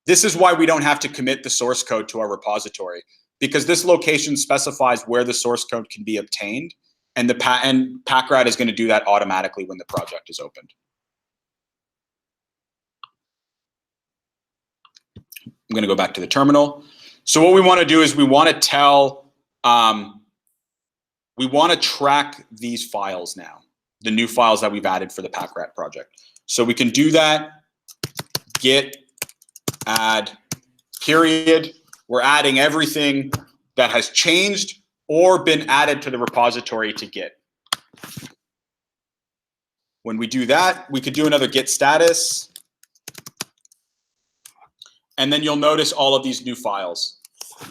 This is why we don't have to commit the source code to our repository, because this location specifies where the source code can be obtained, and packrat is going to do that automatically when the project is opened. I'm going to go back to the terminal. So what we want to do is we want to tell, we want to track these files now, the new files that we've added for the packrat project. So we can do that, git add period. We're adding everything that has changed or been added to the repository to Git. When we do that, we could do another git status. And then you'll notice all of these new files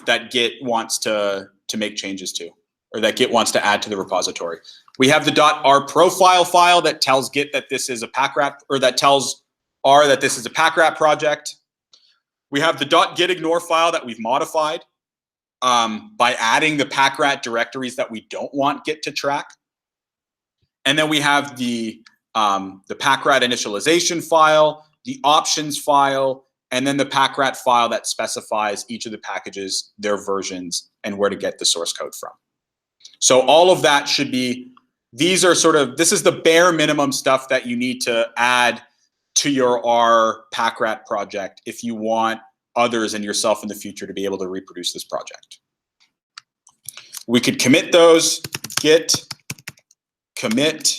that Git wants to make changes to, or that Git wants to add to the repository. We have the .rprofile file that tells Git that this is a packrat, or that tells R that this is a packrat project. We have the .gitignore file that we've modified by adding the packrat directories that we don't want Git to track. And then we have the packrat initialization file, the options file, and then the packrat file that specifies each of the packages, their versions, and where to get the source code from. So all of that should be, these are sort of, this is the bare minimum stuff that you need to add to your R packrat project if you want others and yourself in the future to be able to reproduce this project. We could commit those, git commit,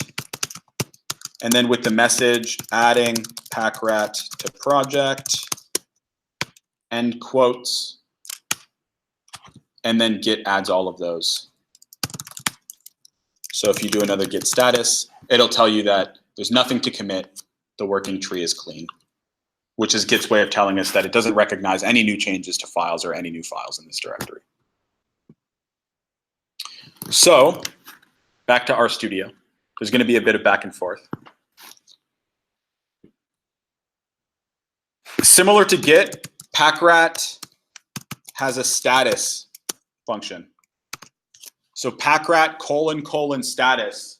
and then with the message adding packrat to project, end quotes, and then git adds all of those. So if you do another git status, it'll tell you that there's nothing to commit, the working tree is clean, which is Git's way of telling us that it doesn't recognize any new changes to files or any new files in this directory. So back to RStudio. There's going to be a bit of back and forth. Similar to Git, packrat has a status function. So packrat : status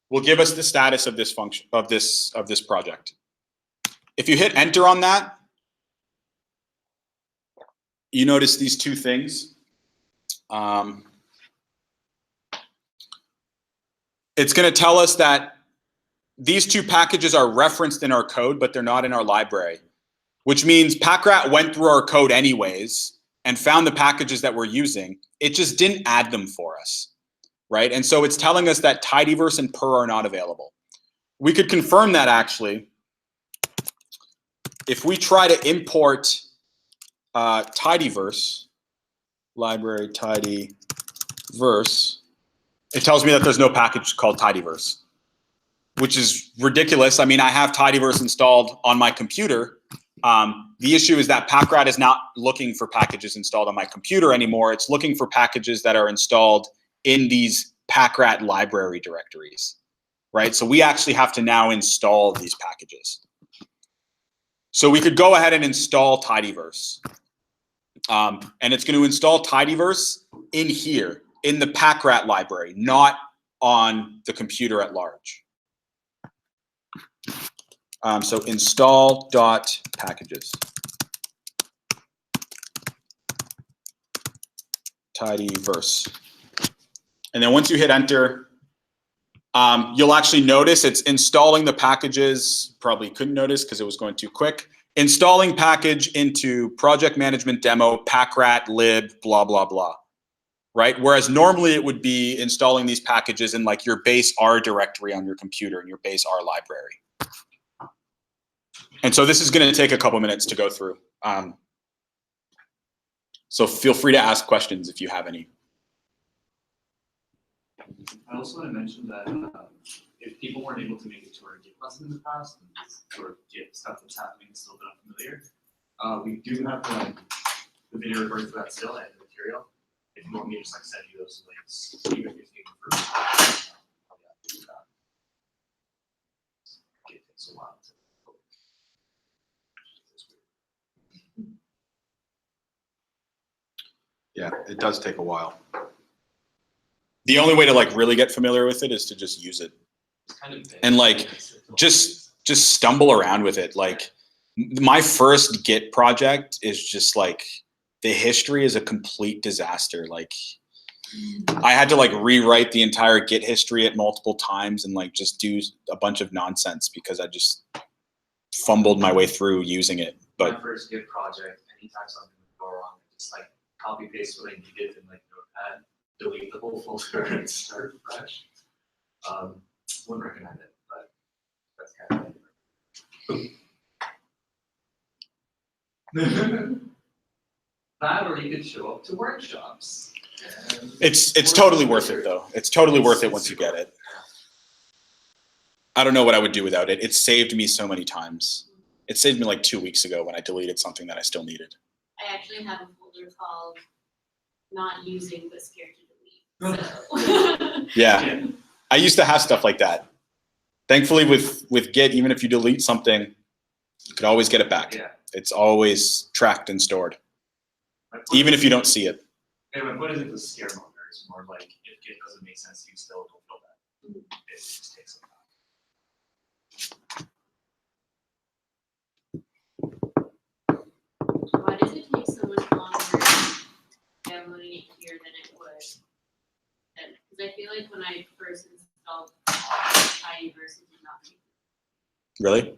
will give us the status of this function, of this project. If you hit enter on that, you notice these two things. It's going to tell us that these two packages are referenced in our code, but they're not in our library, which means packrat went through our code anyways and found the packages that we're using. It just didn't add them for us, right? And so it's telling us that tidyverse and purrr are not available. We could confirm that actually. If we try to import tidyverse, library tidyverse, it tells me that there's no package called tidyverse, which is ridiculous. I mean, I have tidyverse installed on my computer. The issue is that packrat is not looking for packages installed on my computer anymore. It's looking for packages that are installed in these packrat library directories, right? So we actually have to now install these packages. So we could go ahead and install tidyverse. And it's going to install tidyverse in here, in the packrat library, not on the computer at large. So install.packages. Tidyverse. And then once you hit enter, You'll actually notice it's installing the packages. Probably couldn't notice because it was going too quick. Installing package into project management demo, packrat, lib, blah, blah, blah, right? Whereas normally it would be installing these packages in like your base R directory on your computer and your base R library. And so this is going to take a couple minutes to go through. So feel free to ask questions if you have any. I also want to mention that if people weren't able to make it to our Git lesson in the past, and sort of Git stuff that's happening is still a bit unfamiliar, we do have the video recording for that still and the material. If you want me to just like send you those links, even if you for I'll be happy to do that. It takes a while to Yeah, it does take a while. The only way to like really get familiar with it is to just use it It's kind of big. and like just stumble around with it. Like my first Git project is just like the history is a complete disaster. Like I had to like rewrite the entire Git history at multiple times and like just do a bunch of nonsense because I just fumbled my way through using it. But my first Git project, anytime something would go wrong, I just like copy paste what I needed in like Notepad, delete the whole folder and start fresh. Wouldn't recommend it, but that's kind of that, or you could show up to workshops. it's totally worth it though. It's totally worth it once you get it. I don't know what I would do without it. It saved me so many times. It saved me like 2 weeks ago when I deleted something that I still needed. I actually have a folder called not using but scared to delete. So. Yeah. I used to have stuff like that. Thankfully with Git, even if you delete something, you could always get it back. Yeah. It's always tracked and stored, even if you don't see it. Yeah, my point isn't the scare motor, it's more like if Git doesn't make sense to you still, don't feel bad. It just takes some time. Why does it take so much longer downloading it here than it would? Because I feel like when I first installed Tidyverse, it did not make sense. Really?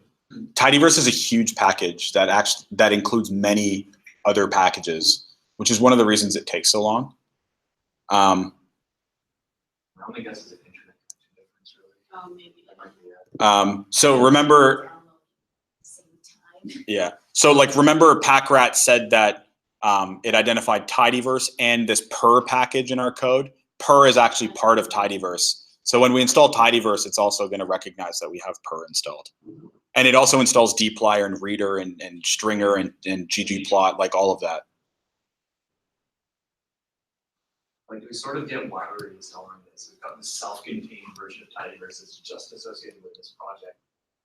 Tidyverse is a huge package that includes many other packages, which is one of the reasons it takes so long. My only guess is an internet connection difference, really. Oh, maybe. That might be it. So remember, Download at the same time. yeah. So like remember Packrat said that it identified Tidyverse and this purr package in our code. Purr is actually part of Tidyverse. So when we install Tidyverse, it's also going to recognize that we have purr installed. And it also installs dplyr and reader and stringer and ggplot, like all of that. Like we sort of get why we're installing this. We've got this self-contained version of Tidyverse that's just associated with this project.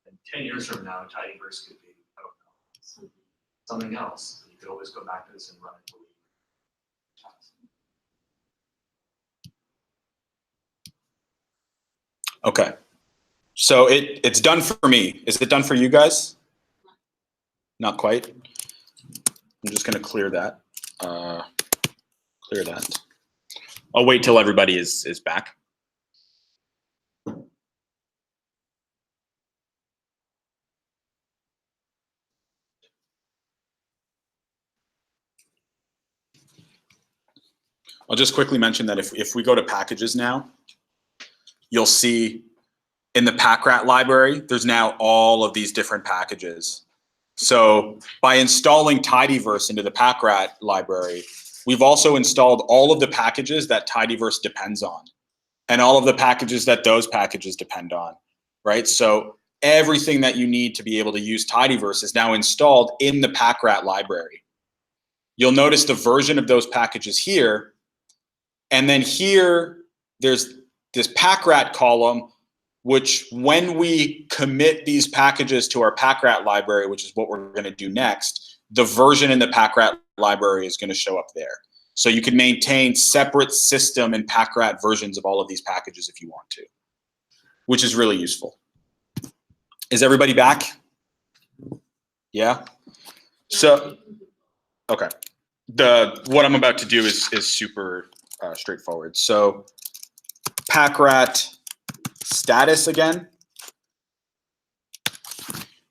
And 10 years from now, Tidyverse could be, I don't know, something else. You could always go back to this and run it. Okay. So it's done for me. Is it done for you guys? Not quite. I'm just going to clear that. Clear that. I'll wait till everybody is back. I'll just quickly mention that if we go to packages now, you'll see in the Packrat library, there's now all of these different packages. So by installing Tidyverse into the Packrat library, we've also installed all of the packages that Tidyverse depends on and all of the packages that those packages depend on, right? So everything that you need to be able to use Tidyverse is now installed in the Packrat library. You'll notice the version of those packages here. And then here, there's this Packrat column, which when we commit these packages to our Packrat library, which is what we're going to do next, the version in the Packrat library is going to show up there. So you can maintain separate system and Packrat versions of all of these packages if you want to, which is really useful. Is everybody back? Yeah? So, okay. What I'm about to do is super straightforward. So Packrat status again.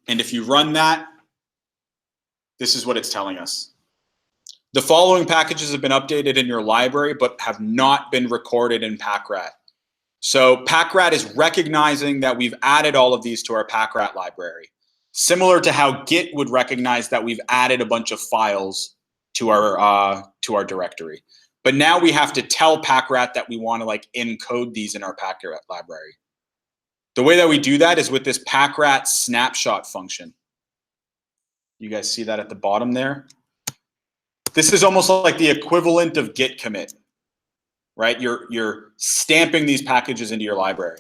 And if you run that, this is what it's telling us. The following packages have been updated in your library, but have not been recorded in PackRat. So PackRat is recognizing that we've added all of these to our PackRat library, similar to how Git would recognize that we've added a bunch of files to our directory. But now we have to tell PackRat that we want to like encode these in our PackRat library. The way that we do that is with this PackRat snapshot function. You guys see that at the bottom there? This is almost like the equivalent of git commit, right? You're stamping these packages into your library.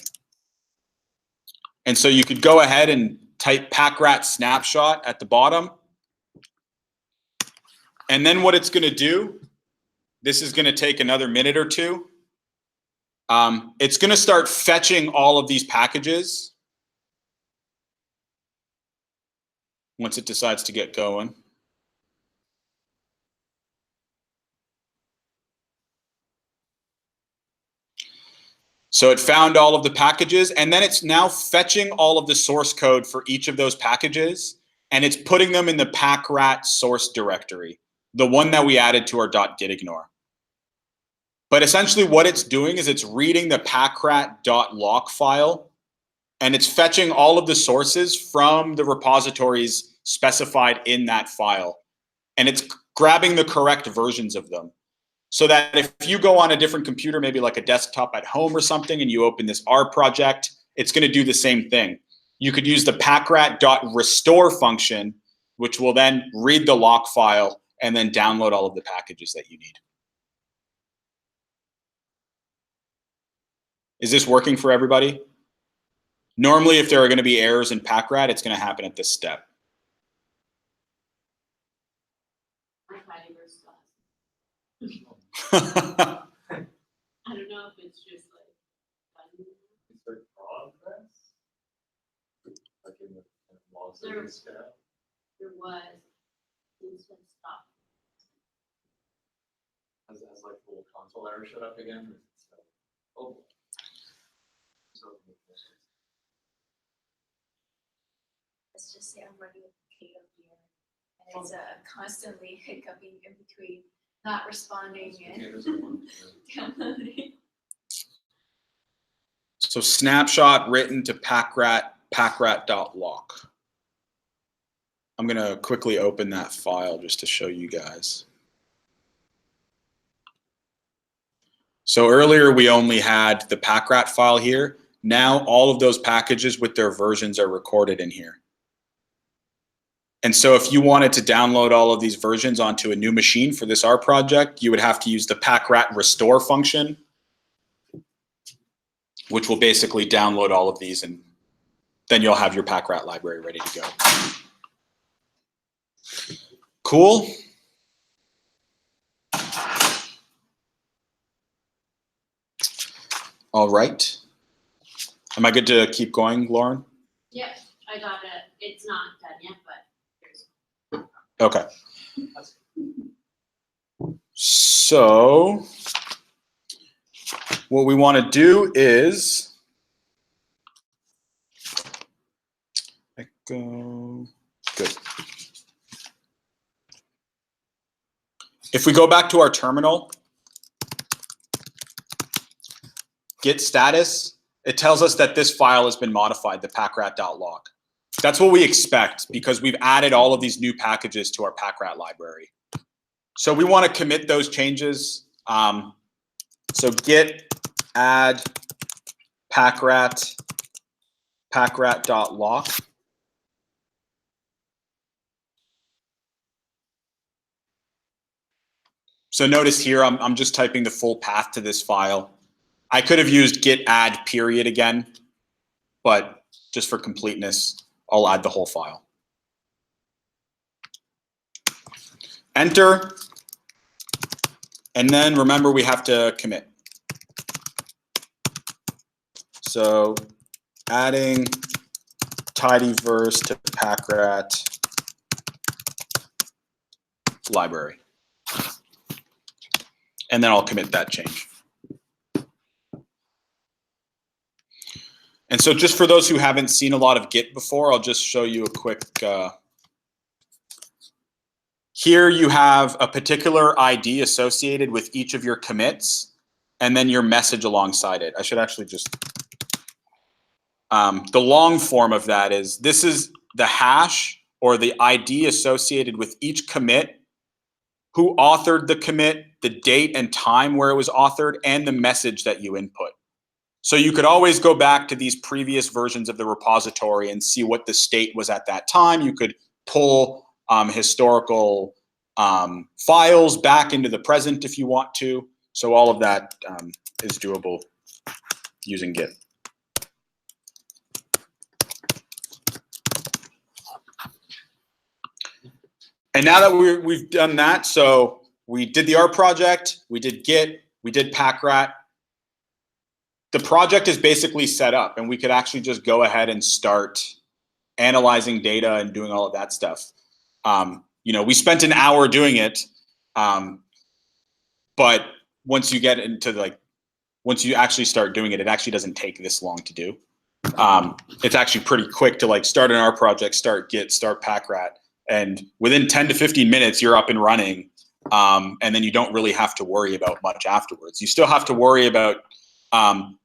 And so you could go ahead and type PackRat snapshot at the bottom. And then what it's going to do, this is going to take another minute or two. It's going to start fetching all of these packages once it decides to get going. So it found all of the packages, and then it's now fetching all of the source code for each of those packages, and it's putting them in the PackRat source directory, the one that we added to our .gitignore. But essentially what it's doing is it's reading the packrat.lock file, and it's fetching all of the sources from the repositories specified in that file. And it's grabbing the correct versions of them. So that if you go on a different computer, maybe like a desktop at home or something, and you open this R project, it's going to do the same thing. You could use the packrat.restore function, which will then read the lock file and then download all of the packages that you need. Is this working for everybody? Normally, if there are going to be errors in PackRat, it's going to happen at this step. My tidyverse still Oh, I don't know if it's just like. Is there progress? Like in the logs that There- you spit out? There was. Things would stop. Has like a little console error showed up again? Or is it still- Oh. So, Let's just say I'm running a Kato here, and it's constantly hiccuping in between, not responding and potatoes are one, downloading. so snapshot written to packrat.lock. I'm going to quickly open that file just to show you guys. So earlier we only had the PackRat file here. Now all of those packages with their versions are recorded in here. And so if you wanted to download all of these versions onto a new machine for this R project, you would have to use the PackRat restore function, which will basically download all of these, and then you'll have your PackRat library ready to go. Cool. All right. Am I good to keep going, Lauren? Yep, I got it. It's not done yet, but there's. Okay. So what we want to do is echo. Good. If we go back to our terminal, git status, it tells us that this file has been modified, the packrat.lock. That's what we expect because we've added all of these new packages to our PackRat library. So we want to commit those changes. So git add packrat.lock. So notice here, I'm just typing the full path to this file. I could have used git add period again, but just for completeness, I'll add the whole file. Enter. And then remember we have to commit. So adding tidyverse to PackRat library. And then I'll commit that change. And so just for those who haven't seen a lot of Git before, I'll just show you a quick, here you have a particular ID associated with each of your commits, and then your message alongside it. I should actually just, the long form of that is, this is the hash or the ID associated with each commit, who authored the commit, the date and time where it was authored, and the message that you input. So you could always go back to these previous versions of the repository and see what the state was at that time. You could pull historical files back into the present if you want to. So all of that is doable using Git. And now that we've done that, so we did the R project, we did Git, we did Packrat. The project is basically set up, and we could actually just go ahead and start analyzing data and doing all of that stuff. We spent an hour doing it, but once you get into once you actually start doing it, it actually doesn't take this long to do. It's actually pretty quick to start an R project, start Git, start Packrat, and within 10 to 15 minutes, you're up and running. And then you don't really have to worry about much afterwards. You still have to worry about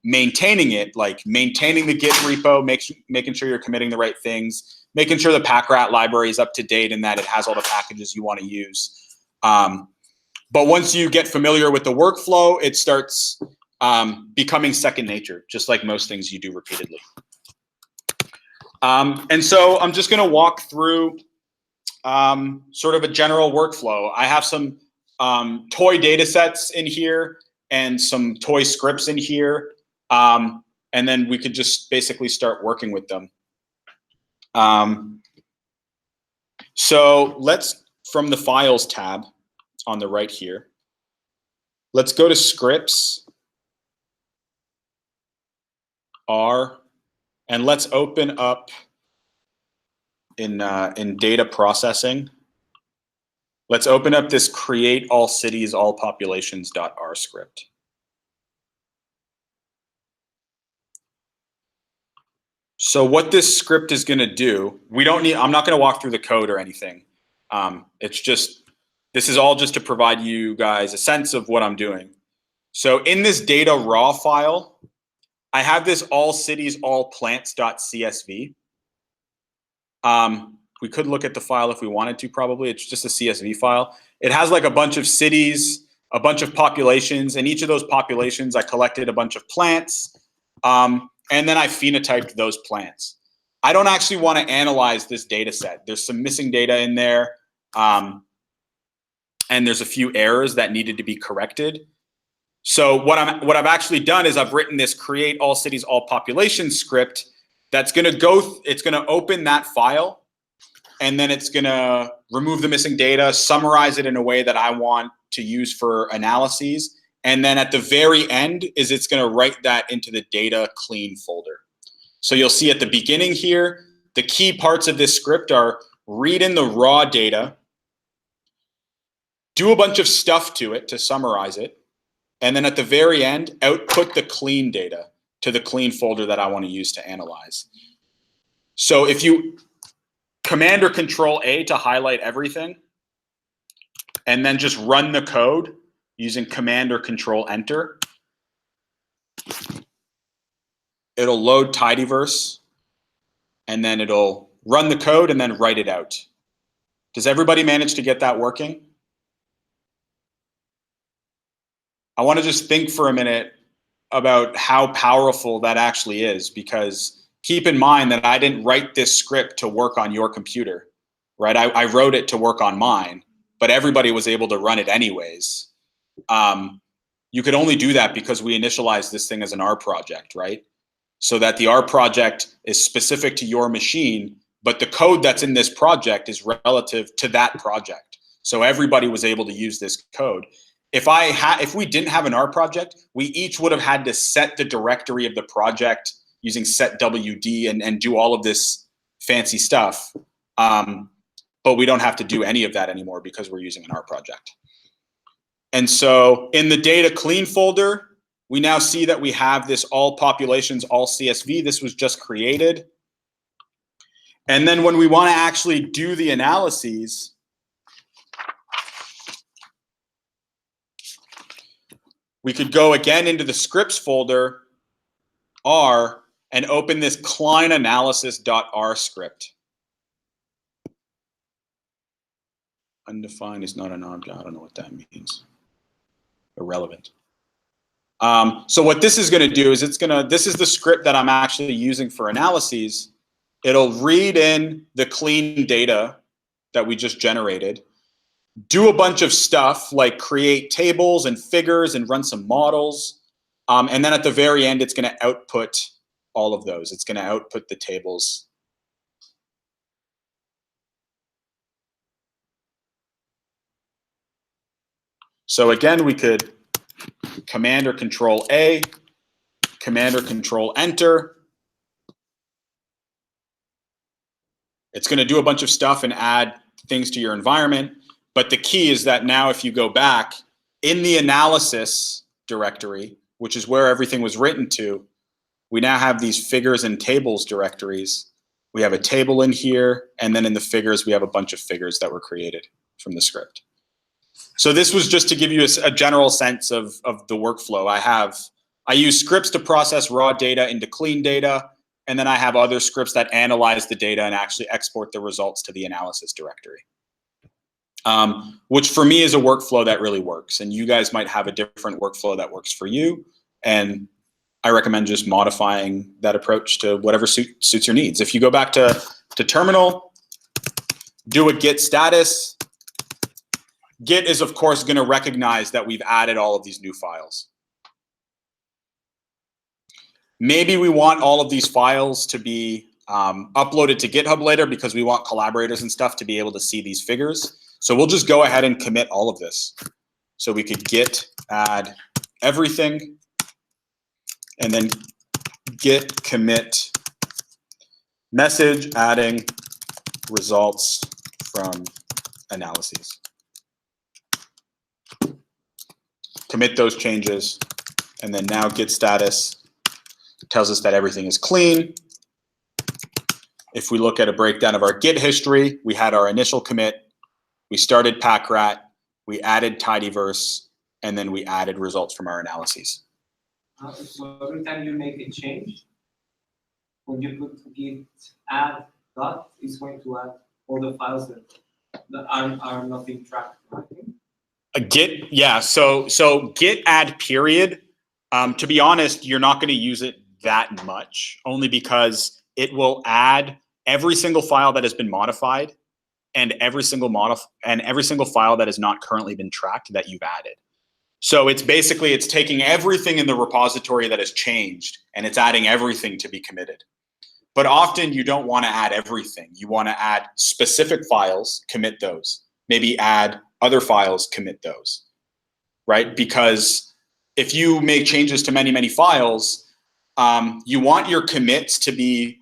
maintaining it, like maintaining the Git repo, making sure you're committing the right things, making sure the Packrat library is up to date and that it has all the packages you want to use. But once you get familiar with the workflow, it starts becoming second nature, just like most things you do repeatedly. And so I'm just going to walk through sort of a general workflow. I have some toy data sets in here and some toy scripts in here. And then we could just basically start working with them. So let's, from the Files tab on the right here, let's go to Scripts, R, and let's open up in data processing. Let's open up this create all cities, all populations.r script. So what this script is going to do, I'm not going to walk through the code or anything. It's just, this is all just to provide you guys a sense of what I'm doing. So in this data raw file, I have this all cities, all plants.csv. We could look at the file if we wanted to, probably. It's just a CSV file. It has like a bunch of cities, a bunch of populations, and each of those populations, I collected a bunch of plants, and then I phenotyped those plants. I don't actually want to analyze this data set. There's some missing data in there, and there's a few errors that needed to be corrected. So what I've actually done is I've written this create all cities, all populations script that's going to it's going to open that file, and then it's going to remove the missing data, summarize it in a way that I want to use for analyses. And then at the very end is it's going to write that into the data clean folder. So you'll see at the beginning here, the key parts of this script are read in the raw data, do a bunch of stuff to it to summarize it, and then at the very end, output the clean data to the clean folder that I want to use to analyze. So if you Command or Control A to highlight everything, and then just run the code using Command or Control Enter, it'll load tidyverse, and then it'll run the code and then write it out. Does everybody manage to get that working? I want to just think for a minute about how powerful that actually is, because keep in mind that I didn't write this script to work on your computer, right? I wrote it to work on mine, but everybody was able to run it anyways. You could only do that because we initialized this thing as an R project, right? So that the R project is specific to your machine, but the code that's in this project is relative to that project. So everybody was able to use this code. If we didn't have an R project, we each would have had to set the directory of the project using setwd and do all of this fancy stuff. But we don't have to do any of that anymore because we're using an R project. And so in the data clean folder, We now see that we have this all populations, all CSV. This was just created. And then when we want to actually do the analyses, we could go again into the scripts folder, R, and open this clientanalysis.R script. Undefined is not an object. I don't know what that means. Irrelevant. So what this is going to do is this is the script that I'm actually using for analyses. It'll read in the clean data that we just generated, do a bunch of stuff like create tables and figures and run some models. And then at the very end, it's going to output all of those. It's going to output the tables. So again, we could Command or Control A, Command or Control Enter. It's going to do a bunch of stuff and add things to your environment. But the key is that now if you go back in the analysis directory, which is where everything was written to, we now have these figures and tables directories. We have a table in here, and then in the figures, we have a bunch of figures that were created from the script. So this was just to give you a general sense of the workflow. I use scripts to process raw data into clean data, and then I have other scripts that analyze the data and actually export the results to the analysis directory. Which for me is a workflow that really works, and you guys might have a different workflow that works for you, and I recommend just modifying that approach to whatever suits your needs. If you go back to terminal, do a git status. Git is of course going to recognize that we've added all of these new files. Maybe we want all of these files to be uploaded to GitHub later because we want collaborators and stuff to be able to see these figures. So we'll just go ahead and commit all of this. So we could git add everything, and then git commit message adding results from analyses. Commit those changes, and then now git status tells us that everything is clean. If we look at a breakdown of our Git history, we had our initial commit, we started Packrat, we added tidyverse, and then we added results from our analyses. So every time you make a change, when you put git add dot, it's going to add all the files that are not being tracked, right? A git, yeah. So git add period. To be honest, you're not going to use it that much, only because it will add every single file that has been modified and every single file that has not currently been tracked that you've added. So it's basically, it's taking everything in the repository that has changed and it's adding everything to be committed. But often you don't want to add everything. You want to add specific files, commit those. Maybe add other files, commit those, right? Because if you make changes to many, many files, you want your commits to be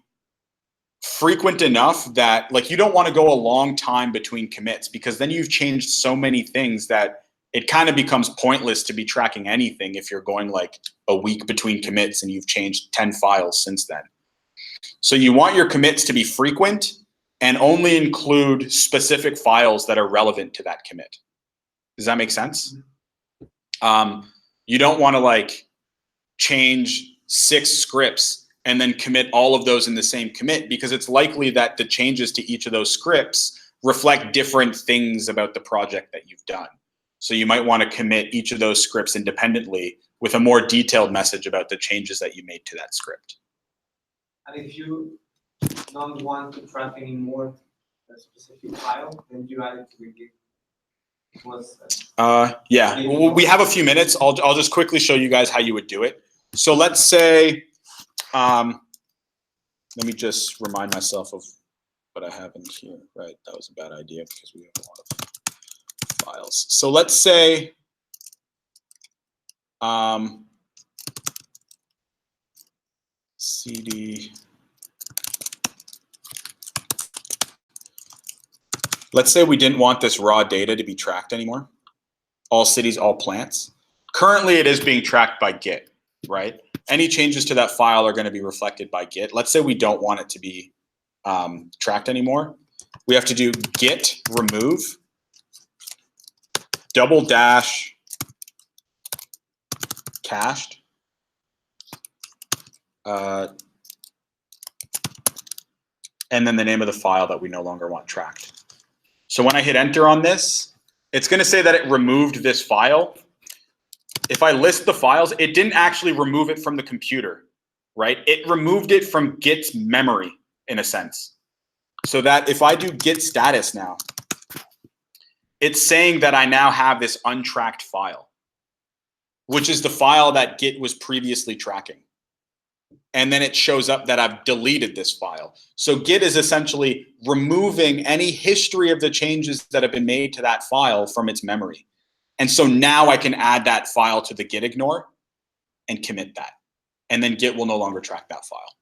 frequent enough that, like, you don't want to go a long time between commits, because then you've changed so many things that it kind of becomes pointless to be tracking anything if you're going like a week between commits and you've changed 10 files since then. So you want your commits to be frequent and only include specific files that are relevant to that commit. Does that make sense? You don't want to like change 6 scripts and then commit all of those in the same commit, because it's likely that the changes to each of those scripts reflect different things about the project that you've done. So you might want to commit each of those scripts independently with a more detailed message about the changes that you made to that script. And if you don't want to track anymore a specific file, then you add it to the Git. Yeah, we have a few minutes. I'll just quickly show you guys how you would do it. So let's say, let me just remind myself of what I have in here, right? That was a bad idea because we have a lot of files. So let's say, CD, let's say we didn't want this raw data to be tracked anymore. All cities, all plants. Currently it is being tracked by Git. right? Any changes to that file are going to be reflected by Git. Let's say we don't want it to be tracked anymore. We have to do git remove -- cached and then the name of the file that we no longer want tracked. So when I hit enter on this, it's going to say that it removed this file. If I list the files, it didn't actually remove it from the computer, right? It removed it from Git's memory in a sense. So that if I do git status now, it's saying that I now have this untracked file, which is the file that Git was previously tracking. And then it shows up that I've deleted this file. So Git is essentially removing any history of the changes that have been made to that file from its memory. And so now I can add that file to the git ignore and commit that. And then Git will no longer track that file.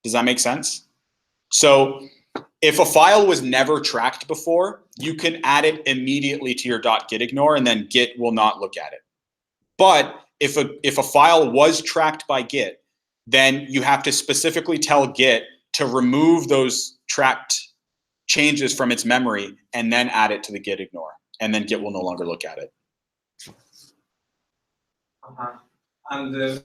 Does that make sense? So if a file was never tracked before, you can add it immediately to your .git ignore and then Git will not look at it. But if a file was tracked by Git, then you have to specifically tell Git to remove those tracked changes from its memory and then add it to the git ignore. And then Git will no longer look at it. And if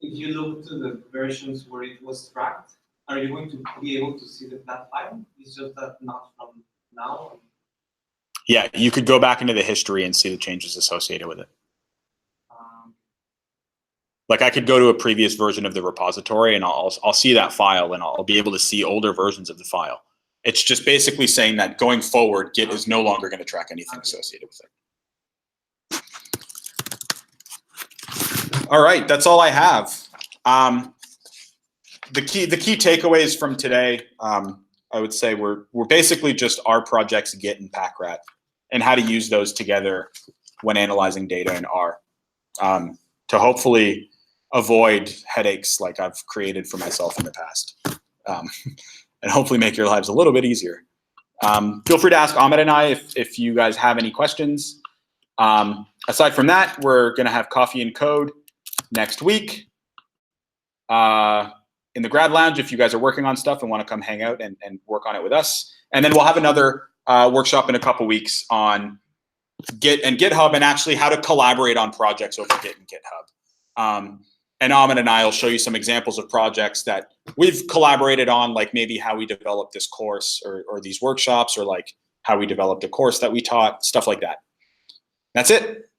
you look to the versions where it was tracked, are you going to be able to see that file? It's just that not from now. Yeah, you could go back into the history and see the changes associated with it. Like I could go to a previous version of the repository and I'll see that file and I'll be able to see older versions of the file. It's just basically saying that going forward, Git is no longer going to track anything associated with it. All right, that's all I have. The key takeaways from today, I would say we're basically just R projects, Git and Packrat, and how to use those together when analyzing data in R to hopefully avoid headaches like I've created for myself in the past, and hopefully make your lives a little bit easier. Feel free to ask Ahmed and I if you guys have any questions. Aside from that, we're going to have Coffee and Code next week in the Grad Lounge if you guys are working on stuff and want to come hang out and work on it with us. And then we'll have another workshop in a couple weeks on Git and GitHub and actually how to collaborate on projects over Git and GitHub. And Ahmed and I will show you some examples of projects that we've collaborated on, like maybe how we developed this course or these workshops, or like how we developed a course that we taught, stuff like that. That's it.